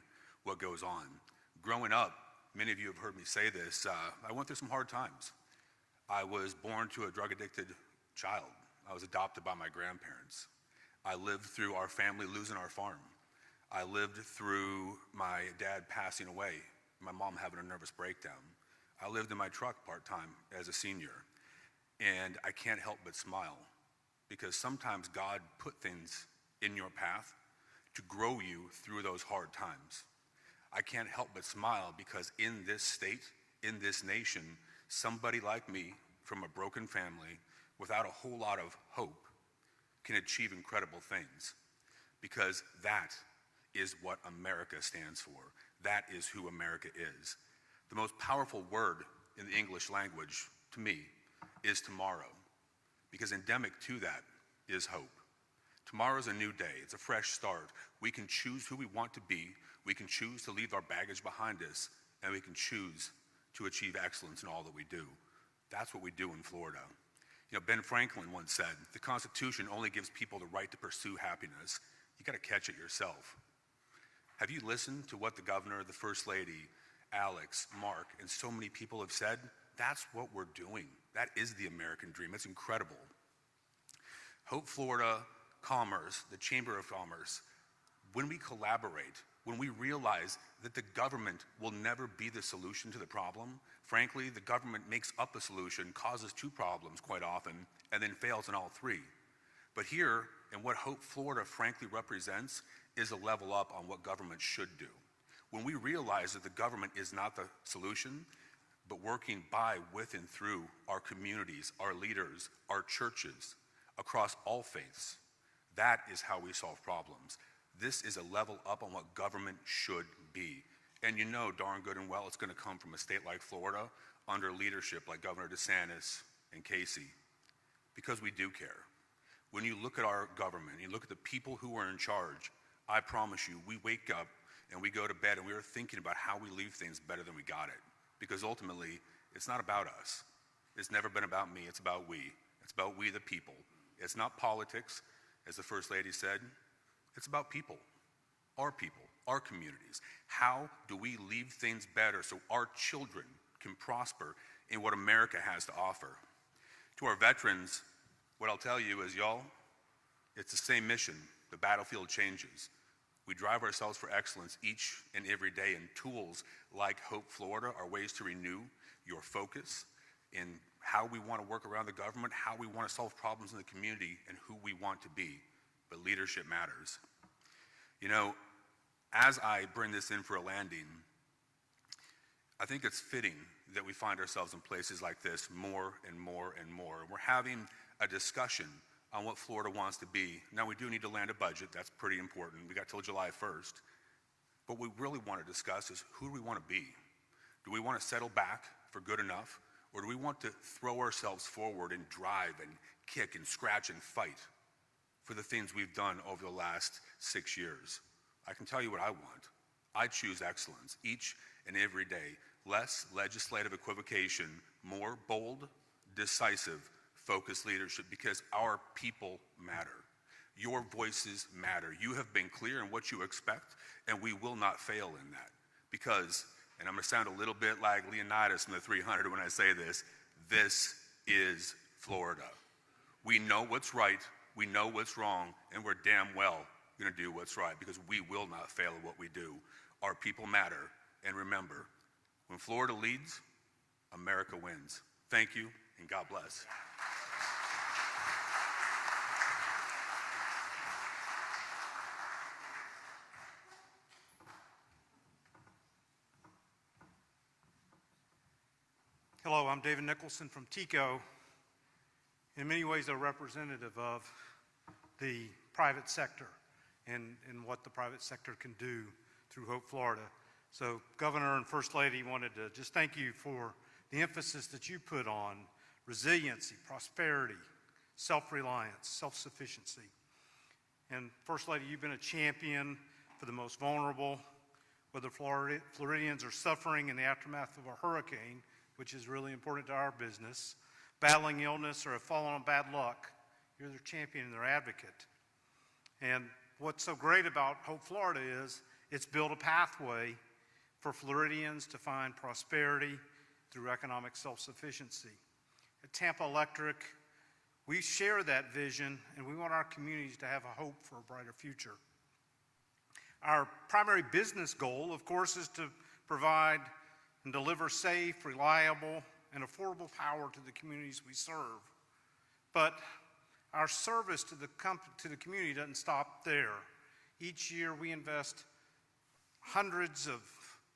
what goes on. Growing up, many of you have heard me say this, I went through some hard times. I was born to a drug-addicted child. I was adopted by my grandparents. I lived through our family losing our farm. I lived through my dad passing away, my mom having a nervous breakdown. I lived in my truck part-time as a senior. And I can't help but smile because sometimes God put things in your path to grow you through those hard times. I can't help but smile because in this state, in this nation, somebody like me from a broken family without a whole lot of hope can achieve incredible things, because that is what America stands for. That is who America is. The most powerful word in the English language to me, is tomorrow, because endemic to that is hope. Tomorrow's a new day. It's a fresh start. We can choose who we want to be. We can choose to leave our baggage behind us, and we can choose to achieve excellence in all that we do. That's what we do in Florida. You know, Ben Franklin once said, the Constitution only gives people the right to pursue happiness. You got to catch it yourself. Have you listened to what the governor, the first lady, Alex, Mark, and so many people have said? That's what we're doing. That is the American dream. It's incredible. Hope Florida Commerce, the Chamber of Commerce, when we collaborate, when we realize that the government will never be the solution to the problem, frankly, the government makes up a solution, causes two problems quite often, and then fails in all three. But here, and what Hope Florida frankly represents, is a level up on what government should do. When we realize that the government is not the solution, but working by, with, and through our communities, our leaders, our churches, across all faiths, that is how we solve problems. This is a level up on what government should be. And you know darn good and well it's going to come from a state like Florida under leadership like Governor DeSantis and Casey, because we do care. When you look at our government, you look at the people who are in charge, I promise you, we wake up and we go to bed and we are thinking about how we leave things better than we got it. Because ultimately, it's not about us. It's never been about me, it's about we. It's about we the people. It's not politics, as the First Lady said. It's about people, our communities. How do we leave things better so our children can prosper in what America has to offer? To our veterans, what I'll tell you is, y'all, it's the same mission. The battlefield changes. We drive ourselves for excellence each and every day, and tools like Hope Florida are ways to renew your focus in how we want to work around the government, how we want to solve problems in the community, and who we want to be. But leadership matters. You know, as I bring this in for a landing, I think it's fitting that we find ourselves in places like this more and more and more. We're having a discussion on what Florida wants to be. Now, we do need to land a budget. That's pretty important. We got till July 1st. But what we really want to discuss is, who do we want to be? Do we want to settle back for good enough? Or do we want to throw ourselves forward and drive and kick and scratch and fight for the things we've done over the last 6 years? I can tell you what I want. I choose excellence each and every day. Less legislative equivocation, more bold, decisive, focused leadership, because our people matter. Your voices matter. You have been clear in what you expect, and we will not fail in that. Because, and I'm going to sound a little bit like Leonidas from the 300 when I say this is Florida. We know what's right, we know what's wrong, and we're damn well going to do what's right, because we will not fail at what we do. Our people matter, and remember, when Florida leads, America wins. Thank you, and God bless. Hello, I'm David Nicholson from TECO. In many ways, a representative of the private sector and what the private sector can do through Hope Florida. So Governor and First Lady wanted to just thank you for the emphasis that you put on resiliency, prosperity, self-reliance, self-sufficiency. And First Lady, you've been a champion for the most vulnerable, whether Floridians are suffering in the aftermath of a hurricane, which is really important to our business, battling illness, or have fallen on bad luck. You're their champion and their advocate. And what's so great about Hope Florida is it's built a pathway for Floridians to find prosperity through economic self-sufficiency. At Tampa Electric, we share that vision, and we want our communities to have a hope for a brighter future. Our primary business goal, of course, is to provide and deliver safe, reliable, and affordable power to the communities we serve. But our service to the community doesn't stop there. Each year we invest hundreds of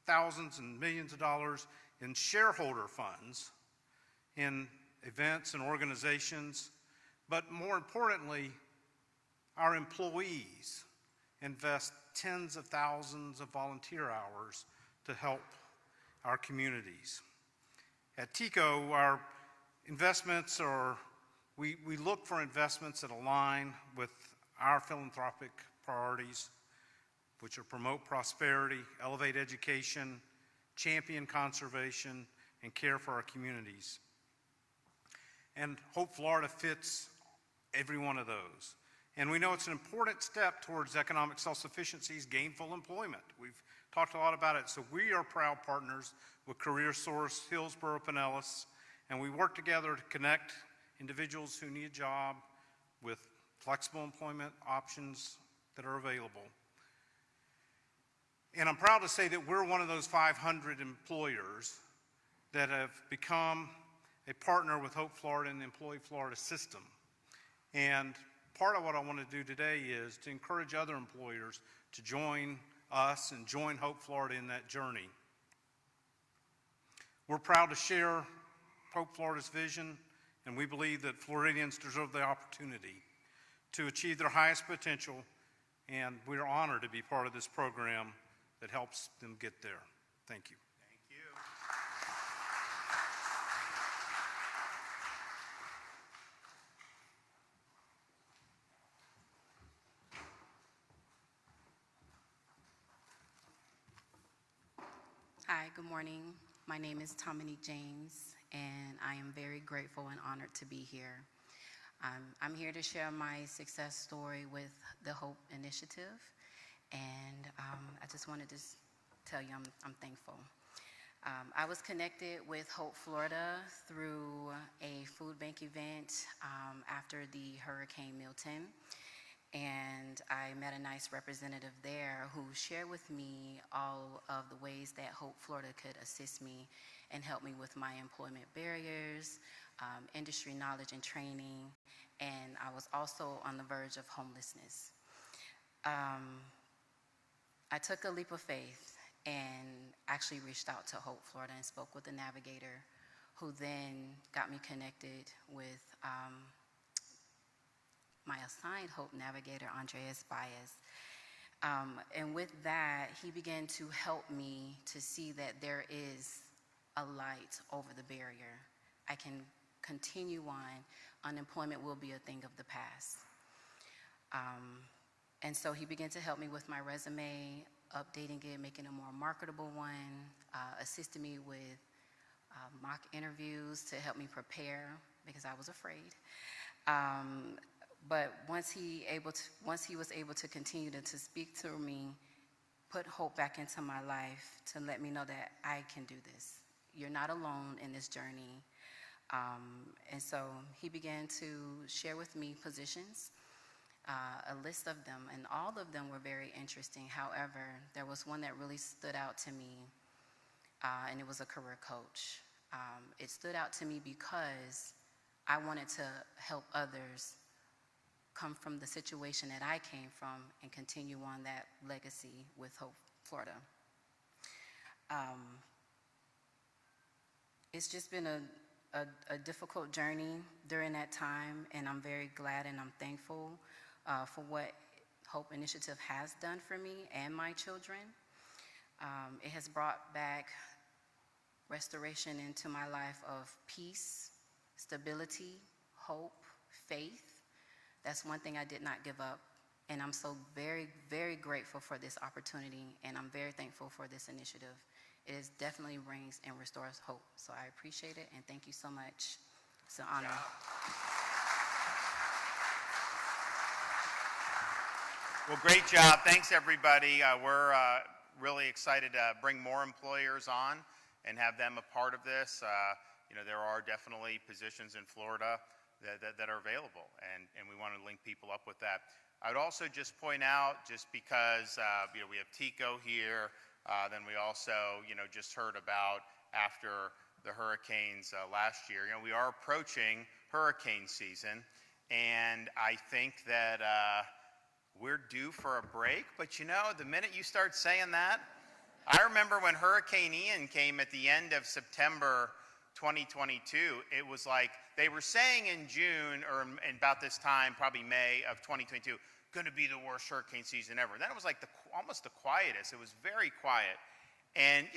thousands and millions of dollars in shareholder funds, in events and organizations, but more importantly, our employees invest tens of thousands of volunteer hours to help our communities. At TECO, our investments are, we look for investments that align with our philanthropic priorities, which are promote prosperity, elevate education, champion conservation, and care for our communities. And Hope Florida fits every one of those. And we know it's an important step towards economic self-sufficiency, gainful employment. We've talked a lot about it. So we are proud partners with Career Source, Hillsborough, Pinellas, and we work together to connect individuals who need a job with flexible employment options that are available. And I'm proud to say that we're one of those 500 employers that have become a partner with Hope Florida and the Employee Florida system. And part of what I want to do today is to encourage other employers to join us and join Hope Florida in that journey. We're proud to share Hope Florida's vision, and we believe that Floridians deserve the opportunity to achieve their highest potential, and we're honored to be part of this program that helps them get there. Thank you. Thank you. Hi, good morning. My name is Tampa James, and I am very grateful and honored to be here. I'm here to share my success story with the Hope Initiative, and I just wanted to tell you I'm thankful. I was connected with Hope Florida through a food bank event after the Hurricane Milton, and I met a nice representative there who shared with me all of the ways that Hope Florida could assist me and help me with my employment barriers, industry knowledge and training, and I was also on the verge of homelessness. I took a leap of faith and actually reached out to Hope Florida and spoke with the navigator, who then got me connected with my assigned Hope navigator, Andreas Baez. And with that, he began to help me to see that there is a light over the barrier. I can continue on. Unemployment will be a thing of the past. And so he began to help me with my resume, updating it, making a more marketable one, assisted me with mock interviews to help me prepare because I was afraid. But once he was able to continue to speak to me, put hope back into my life to let me know that I can do this. You're not alone in this journey. And so he began to share with me positions, a list of them, and all of them were very interesting. However, there was one that really stood out to me, and it was a career coach. It stood out to me because I wanted to help others come from the situation that I came from and continue on that legacy with Hope Florida. It's just been a difficult journey during that time, and I'm very glad and I'm thankful for what Hope Initiative has done for me and my children. It has brought back restoration into my life of peace, stability, hope, faith. That's one thing I did not give up, and I'm so very, very grateful for this opportunity, and I'm very thankful for this initiative. It is definitely brings and restores hope, so I appreciate it, and thank you so much. It's an honor. Well, great job. Thanks, everybody. We're really excited to bring more employers on and have them a part of this. There are definitely positions in Florida that are available, and we want to link people up with that. I would also just point out, just because we have Tico here, then we also just heard about after the hurricanes last year. We are approaching hurricane season, and I think that we're due for a break. But the minute you start saying that, I remember when Hurricane Ian came at the end of September 2022, it was like they were saying in June or in about this time, probably May of 2022, going to be the worst hurricane season ever. Then it was like almost the quietest. It was very quiet. And,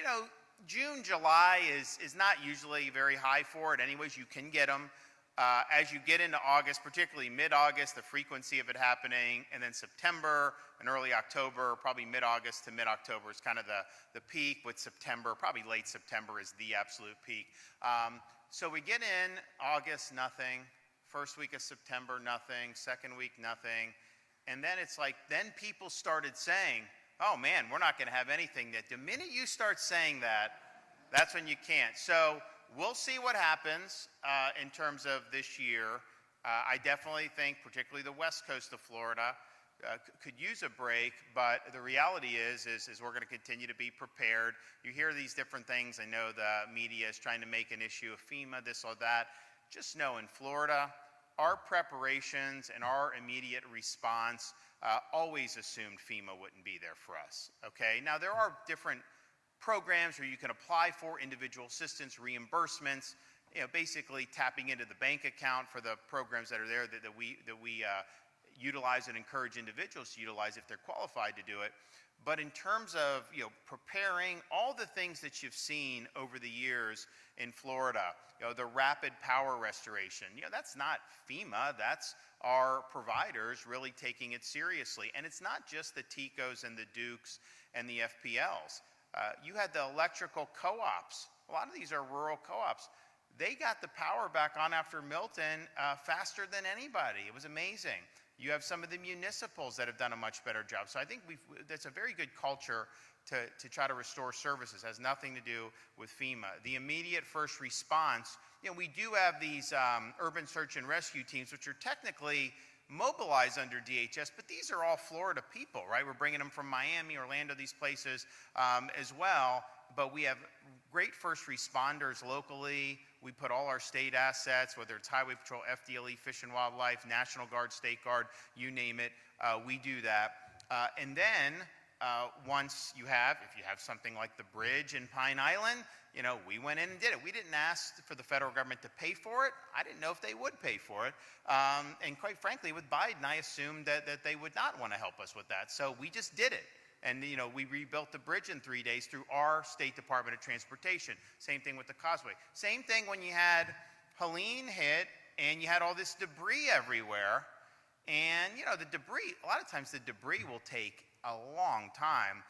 June, July is not usually very high for it. Anyways, you can get them. As you get into August, particularly mid-August, the frequency of it happening, and then September and early October, probably mid-August to mid-October is kind of the peak, with September, probably late September is the absolute peak. So we get in August, nothing. First week of September, nothing. Second week, nothing. And then it's like, then people started saying, oh man, we're not going to have anything. That the minute you start saying that, that's when you can't. So we'll see what happens in terms of this year. I definitely think, particularly the west coast of Florida, could use a break, but the reality is we're going to continue to be prepared. You hear these different things. I know the media is trying to make an issue of FEMA, this or that. Just know in Florida, our preparations and our immediate response always assumed FEMA wouldn't be there for us, okay? Now, there are different programs where you can apply for individual assistance, reimbursements, basically tapping into the bank account for the programs that are there that we utilize and encourage individuals to utilize if they're qualified to do it. But in terms of preparing, all the things that you've seen over the years in Florida, the rapid power restoration, that's not FEMA, that's our providers really taking it seriously. And it's not just the TECOs and the Dukes and the FPLs. You had the electrical co-ops. A lot of these are rural co-ops. They got the power back on after Milton faster than anybody. It was amazing. You have some of the municipals that have done a much better job. So I think that's a very good culture to try to restore services. It has nothing to do with FEMA. The immediate first response, we do have these urban search and rescue teams, which are technically mobilized under DHS, but these are all Florida people, right? We're bringing them from Miami, Orlando, these places as well. But we have great first responders locally. We put all our state assets, whether it's Highway Patrol, FDLE, Fish and Wildlife, National Guard, State Guard, you name it, we do that. And then once if you have something like the bridge in Pine Island, we went in and did it. We didn't ask for the federal government to pay for it. I didn't know if they would pay for it. And quite frankly, with Biden, I assumed that they would not want to help us with that. So we just did it. And, we rebuilt the bridge in 3 days through our State Department of Transportation. Same thing with the causeway. Same thing when you had Helene hit and you had all this debris everywhere. And, the debris, a lot of times the debris will take a long time.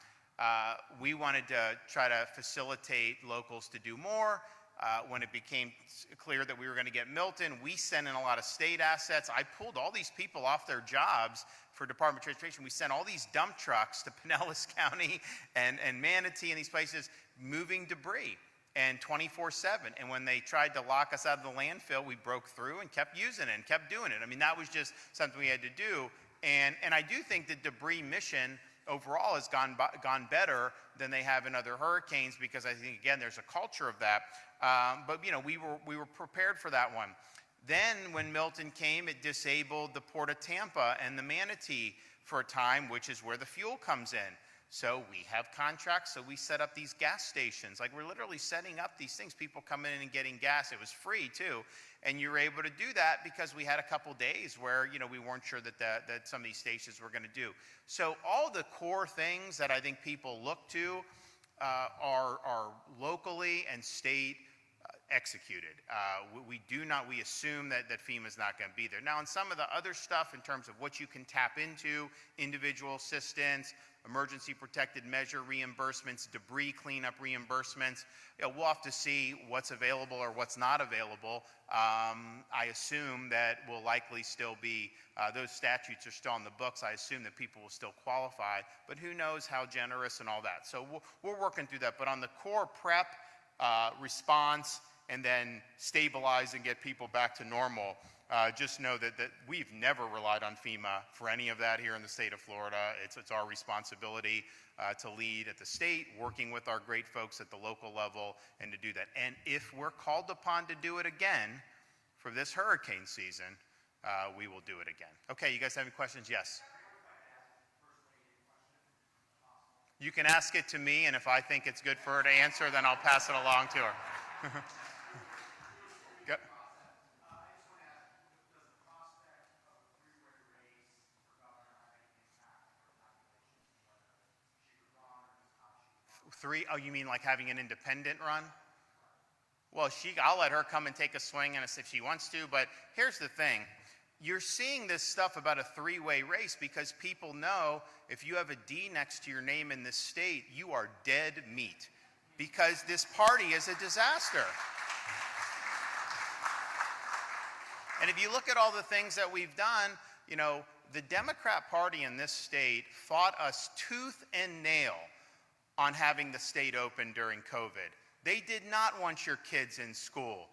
We wanted to try to facilitate locals to do more. When it became clear that we were going to get Milton, we sent in a lot of state assets. I pulled all these people off their jobs for Department of Transportation. We sent all these dump trucks to Pinellas County and Manatee and these places moving debris, and 24/7. And when they tried to lock us out of the landfill, we broke through and kept using it and kept doing it. I mean, that was just something we had to do. And I do think the debris mission overall has gone better than they have in other hurricanes, because I think, again, there's a culture of that. But we were prepared for that one. Then when Milton came, it disabled the Port of Tampa and the Manatee for a time, which is where the fuel comes in. So we have contracts, so we set up these gas stations. Like, we're literally setting up these things. People coming in and getting gas. It was free too. And you were able to do that because we had a couple days where, we weren't sure that some of these stations were going to do. So all the core things that I think people look to are locally and state executed. We assume that FEMA is not going to be there. Now, on some of the other stuff, in terms of what you can tap into, individual assistance, emergency protected measure reimbursements, debris cleanup reimbursements, we'll have to see what's available or what's not available. I assume that will likely still be, those statutes are still on the books. I assume that people will still qualify, but who knows how generous and all that. So we're working through that. But on the core prep, response, and then stabilize and get people back to normal, just know that we've never relied on FEMA for any of that here in the state of Florida. It's our responsibility to lead at the state, working with our great folks at the local level, and to do that. And if we're called upon to do it again for this hurricane season, we will do it again. Okay, you guys have any questions? Yes. You can ask it to me, and if I think it's good for her to answer, then I'll pass it along to her. Go. Oh, you mean like having an independent run? Well, I'll let her come and take a swing at us if she wants to, but here's the thing. You're seeing this stuff about a three-way race because people know if you have a D next to your name in this state, you are dead meat because this party is a disaster. And if you look at all the things that we've done, you know, the Democrat Party in this state fought us tooth and nail on having the state open during COVID. They did not want your kids in school.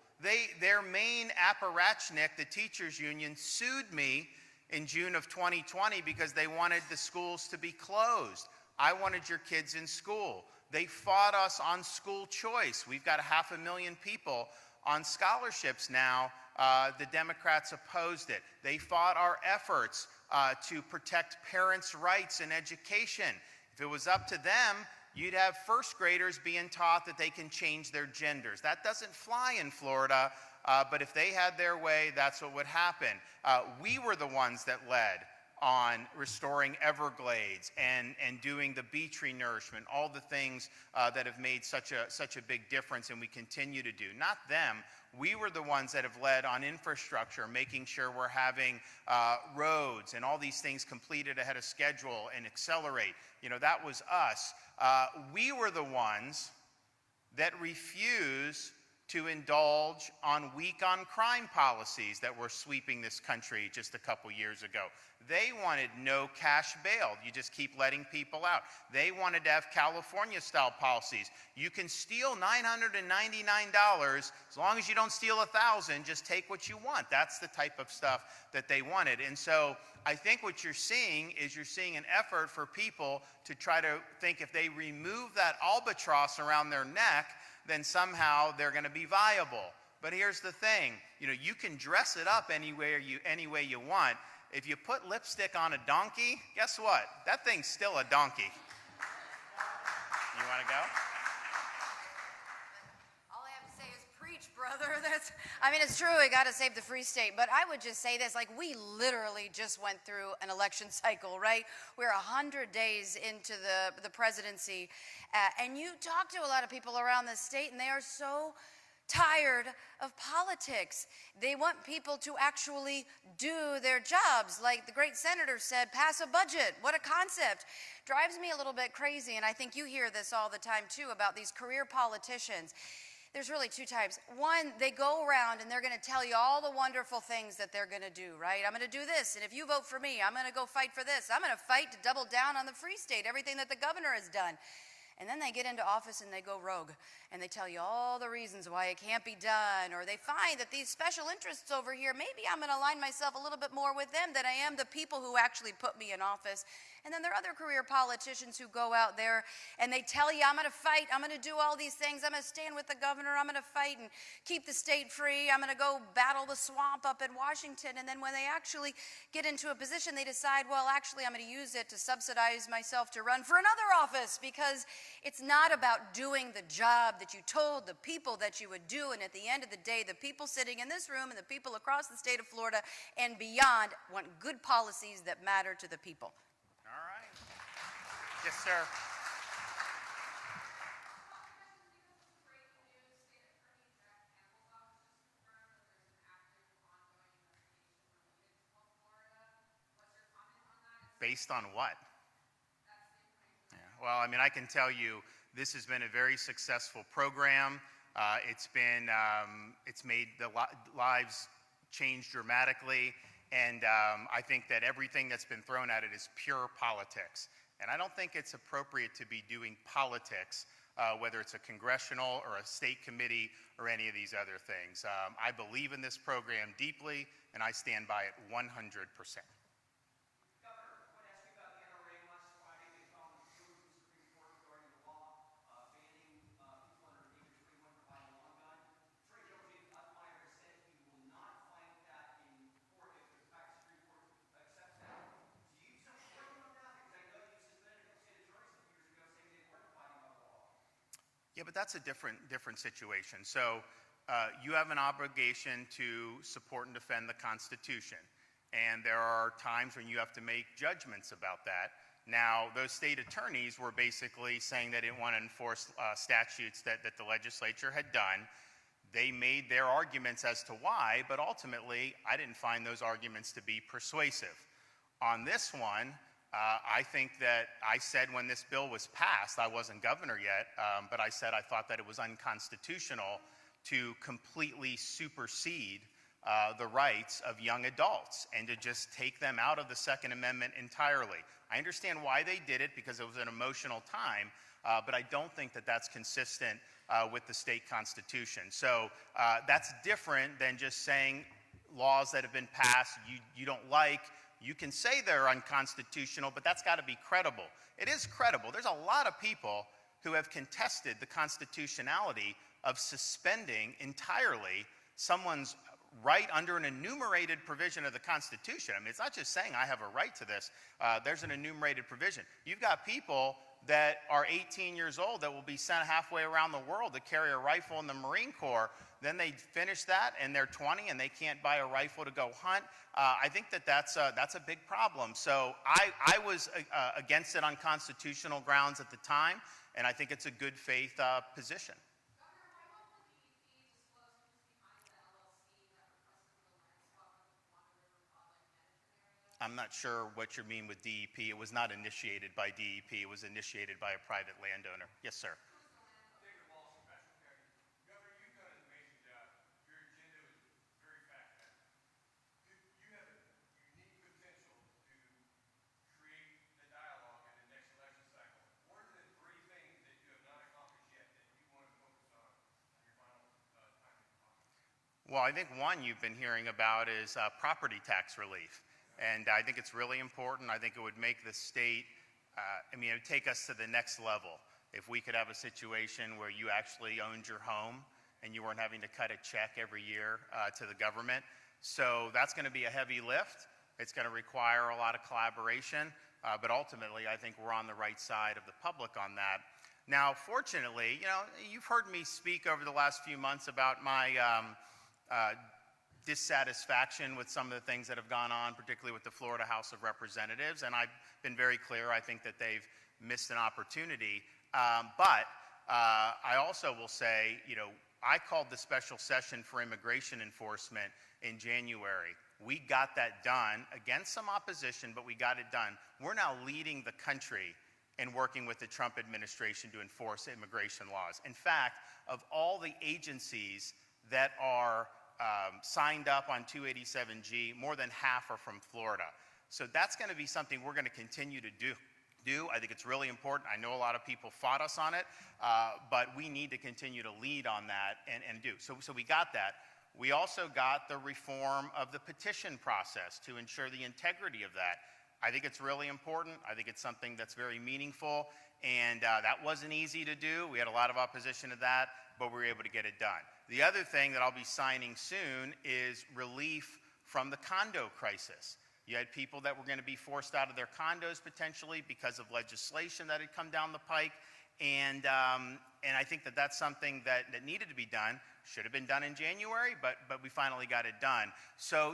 Their main apparatchik, the teachers union, sued me in June of 2020 because they wanted the schools to be closed. I wanted your kids in school. They fought us on school choice. We've got 500,000 people on scholarships now. The Democrats opposed it. They fought our efforts to protect parents' rights in education. If it was up to them, you'd have first graders being taught that they can change their genders. That doesn't fly in Florida, but if they had their way, that's what would happen. We were the ones that led on restoring Everglades and doing the bee tree nourishment, all the things that have made such a big difference and we continue to do. Not them. We were the ones that have led on infrastructure, making sure we're having roads and all these things completed ahead of schedule and accelerate. You know, that was us. We were the ones that refused to indulge on weak-on-crime policies that were sweeping this country just a couple years ago. They wanted no cash bail. You just keep letting people out. They wanted to have California-style policies. You can steal $999 as long as you don't steal 1,000. Just take what you want. That's the type of stuff that they wanted. And so I think what you're seeing is you're seeing an effort for people to try to think if they remove that albatross around their neck, then somehow they're going to be viable. But here's the thing, you know, you can dress it up any way you want. If you put lipstick on a donkey, guess what? That thing's still a donkey. You want to go? All I have to say is preach, brother. I mean, it's true, we got to save the Free State, but I would just say this, like, we literally just went through an election cycle, right? We're 100 days into the presidency, and you talk to a lot of people around the state, and they are so tired of politics. They want people to actually do their jobs. Like the great senator said, pass a budget. What a concept. Drives me a little bit crazy, and I think you hear this all the time too about these career politicians. There's really two types. One, they go around and they're going to tell you all the wonderful things that they're going to do, right? I'm going to do this, and if you vote for me, I'm going to go fight for this. I'm going to fight to double down on the Free State, everything that the governor has done. And then they get into office and they go rogue, and they tell you all the reasons why it can't be done, or they find that these special interests over here, maybe I'm going to align myself a little bit more with them than I am the people who actually put me in office. And then there are other career politicians who go out there and they tell you, I'm going to fight, I'm going to do all these things, I'm going to stand with the governor, I'm going to fight and keep the state free, I'm going to go battle the swamp up in Washington. And then when they actually get into a position, they decide, well, actually, I'm going to use it to subsidize myself to run for another office, because it's not about doing the job that you told the people that you would do. And at the end of the day, the people sitting in this room and the people across the state of Florida and beyond want good policies that matter to the people. All right. Yes, sir. Based on what? Yeah. Well, I mean, I can tell you this has been a very successful program. It's made the lives change dramatically. And I think that everything that's been thrown at it is pure politics. And I don't think it's appropriate to be doing politics, whether it's a congressional or a state committee or any of these other things. I believe in this program deeply, and I stand by it 100%. Yeah, but that's a different situation. So you have an obligation to support and defend the Constitution. And there are times when you have to make judgments about that. Now, those state attorneys were basically saying they didn't want to enforce statutes that the legislature had done. They made their arguments as to why, but ultimately, I didn't find those arguments to be persuasive. On this one, I think that I said when this bill was passed, I wasn't governor yet, but I said I thought that it was unconstitutional to completely supersede the rights of young adults and to just take them out of the Second Amendment entirely. I understand why they did it, because it was an emotional time, but I don't think that that's consistent with the state constitution. So that's different than just saying laws that have been passed you don't like. You can say they're unconstitutional, but that's got to be credible. It is credible. There's a lot of people who have contested the constitutionality of suspending entirely someone's right under an enumerated provision of the Constitution. I mean, it's not just saying I have a right to this. There's an enumerated provision. You've got people that are 18 years old that will be sent halfway around the world to carry a rifle in the Marine Corps. Then they finish that and they're 20 and they can't buy a rifle to go hunt. I think that that's a big problem. So I was against it on constitutional grounds at the time, and I think it's a good faith position. I'm not sure what you mean with DEP. It was not initiated by DEP. It was initiated by a private landowner. Yes, sir. Well, I think one you've been hearing about is property tax relief. And I think it's really important. I think it would make the state, it would take us to the next level if we could have a situation where you actually owned your home and you weren't having to cut a check every year to the government. So that's going to be a heavy lift. It's going to require a lot of collaboration. But ultimately, I think we're on the right side of the public on that. Now, fortunately, you've heard me speak over the last few months about my dissatisfaction with some of the things that have gone on, particularly with the Florida House of Representatives, and I've been very clear. I think that they've missed an opportunity. But I also will say, I called the special session for immigration enforcement in January. We got that done against some opposition, but we got it done. We're now leading the country in working with the Trump administration to enforce immigration laws. In fact, of all the agencies that are signed up on 287G, more than half are from Florida. So that's going to be something we're going to continue to do. I think it's really important. I know a lot of people fought us on it, but we need to continue to lead on that and do. So we got that. We also got the reform of the petition process to ensure the integrity of that. I think it's really important. I think it's something that's very meaningful, and that wasn't easy to do. We had a lot of opposition to that, but we were able to get it done. The other thing that I'll be signing soon is relief from the condo crisis. You had people that were going to be forced out of their condos potentially because of legislation that had come down the pike, and I think that that's something that needed to be done. Should have been done in January, but we finally got it done. So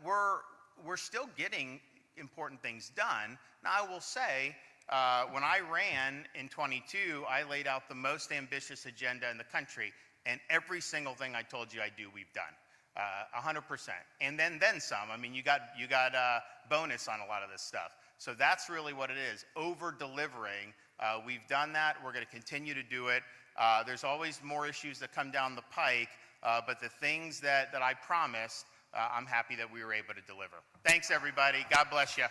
we're still getting important things done. Now I will say, when I ran in 22, I laid out the most ambitious agenda in the country, and every single thing I told you I'd do, we've done. 100%. And then some. You got a bonus on a lot of this stuff. So that's really what it is, over-delivering. We've done that. We're going to continue to do it. There's always more issues that come down the pike, but the things that I promised, I'm happy that we were able to deliver. Thanks, everybody. God bless you.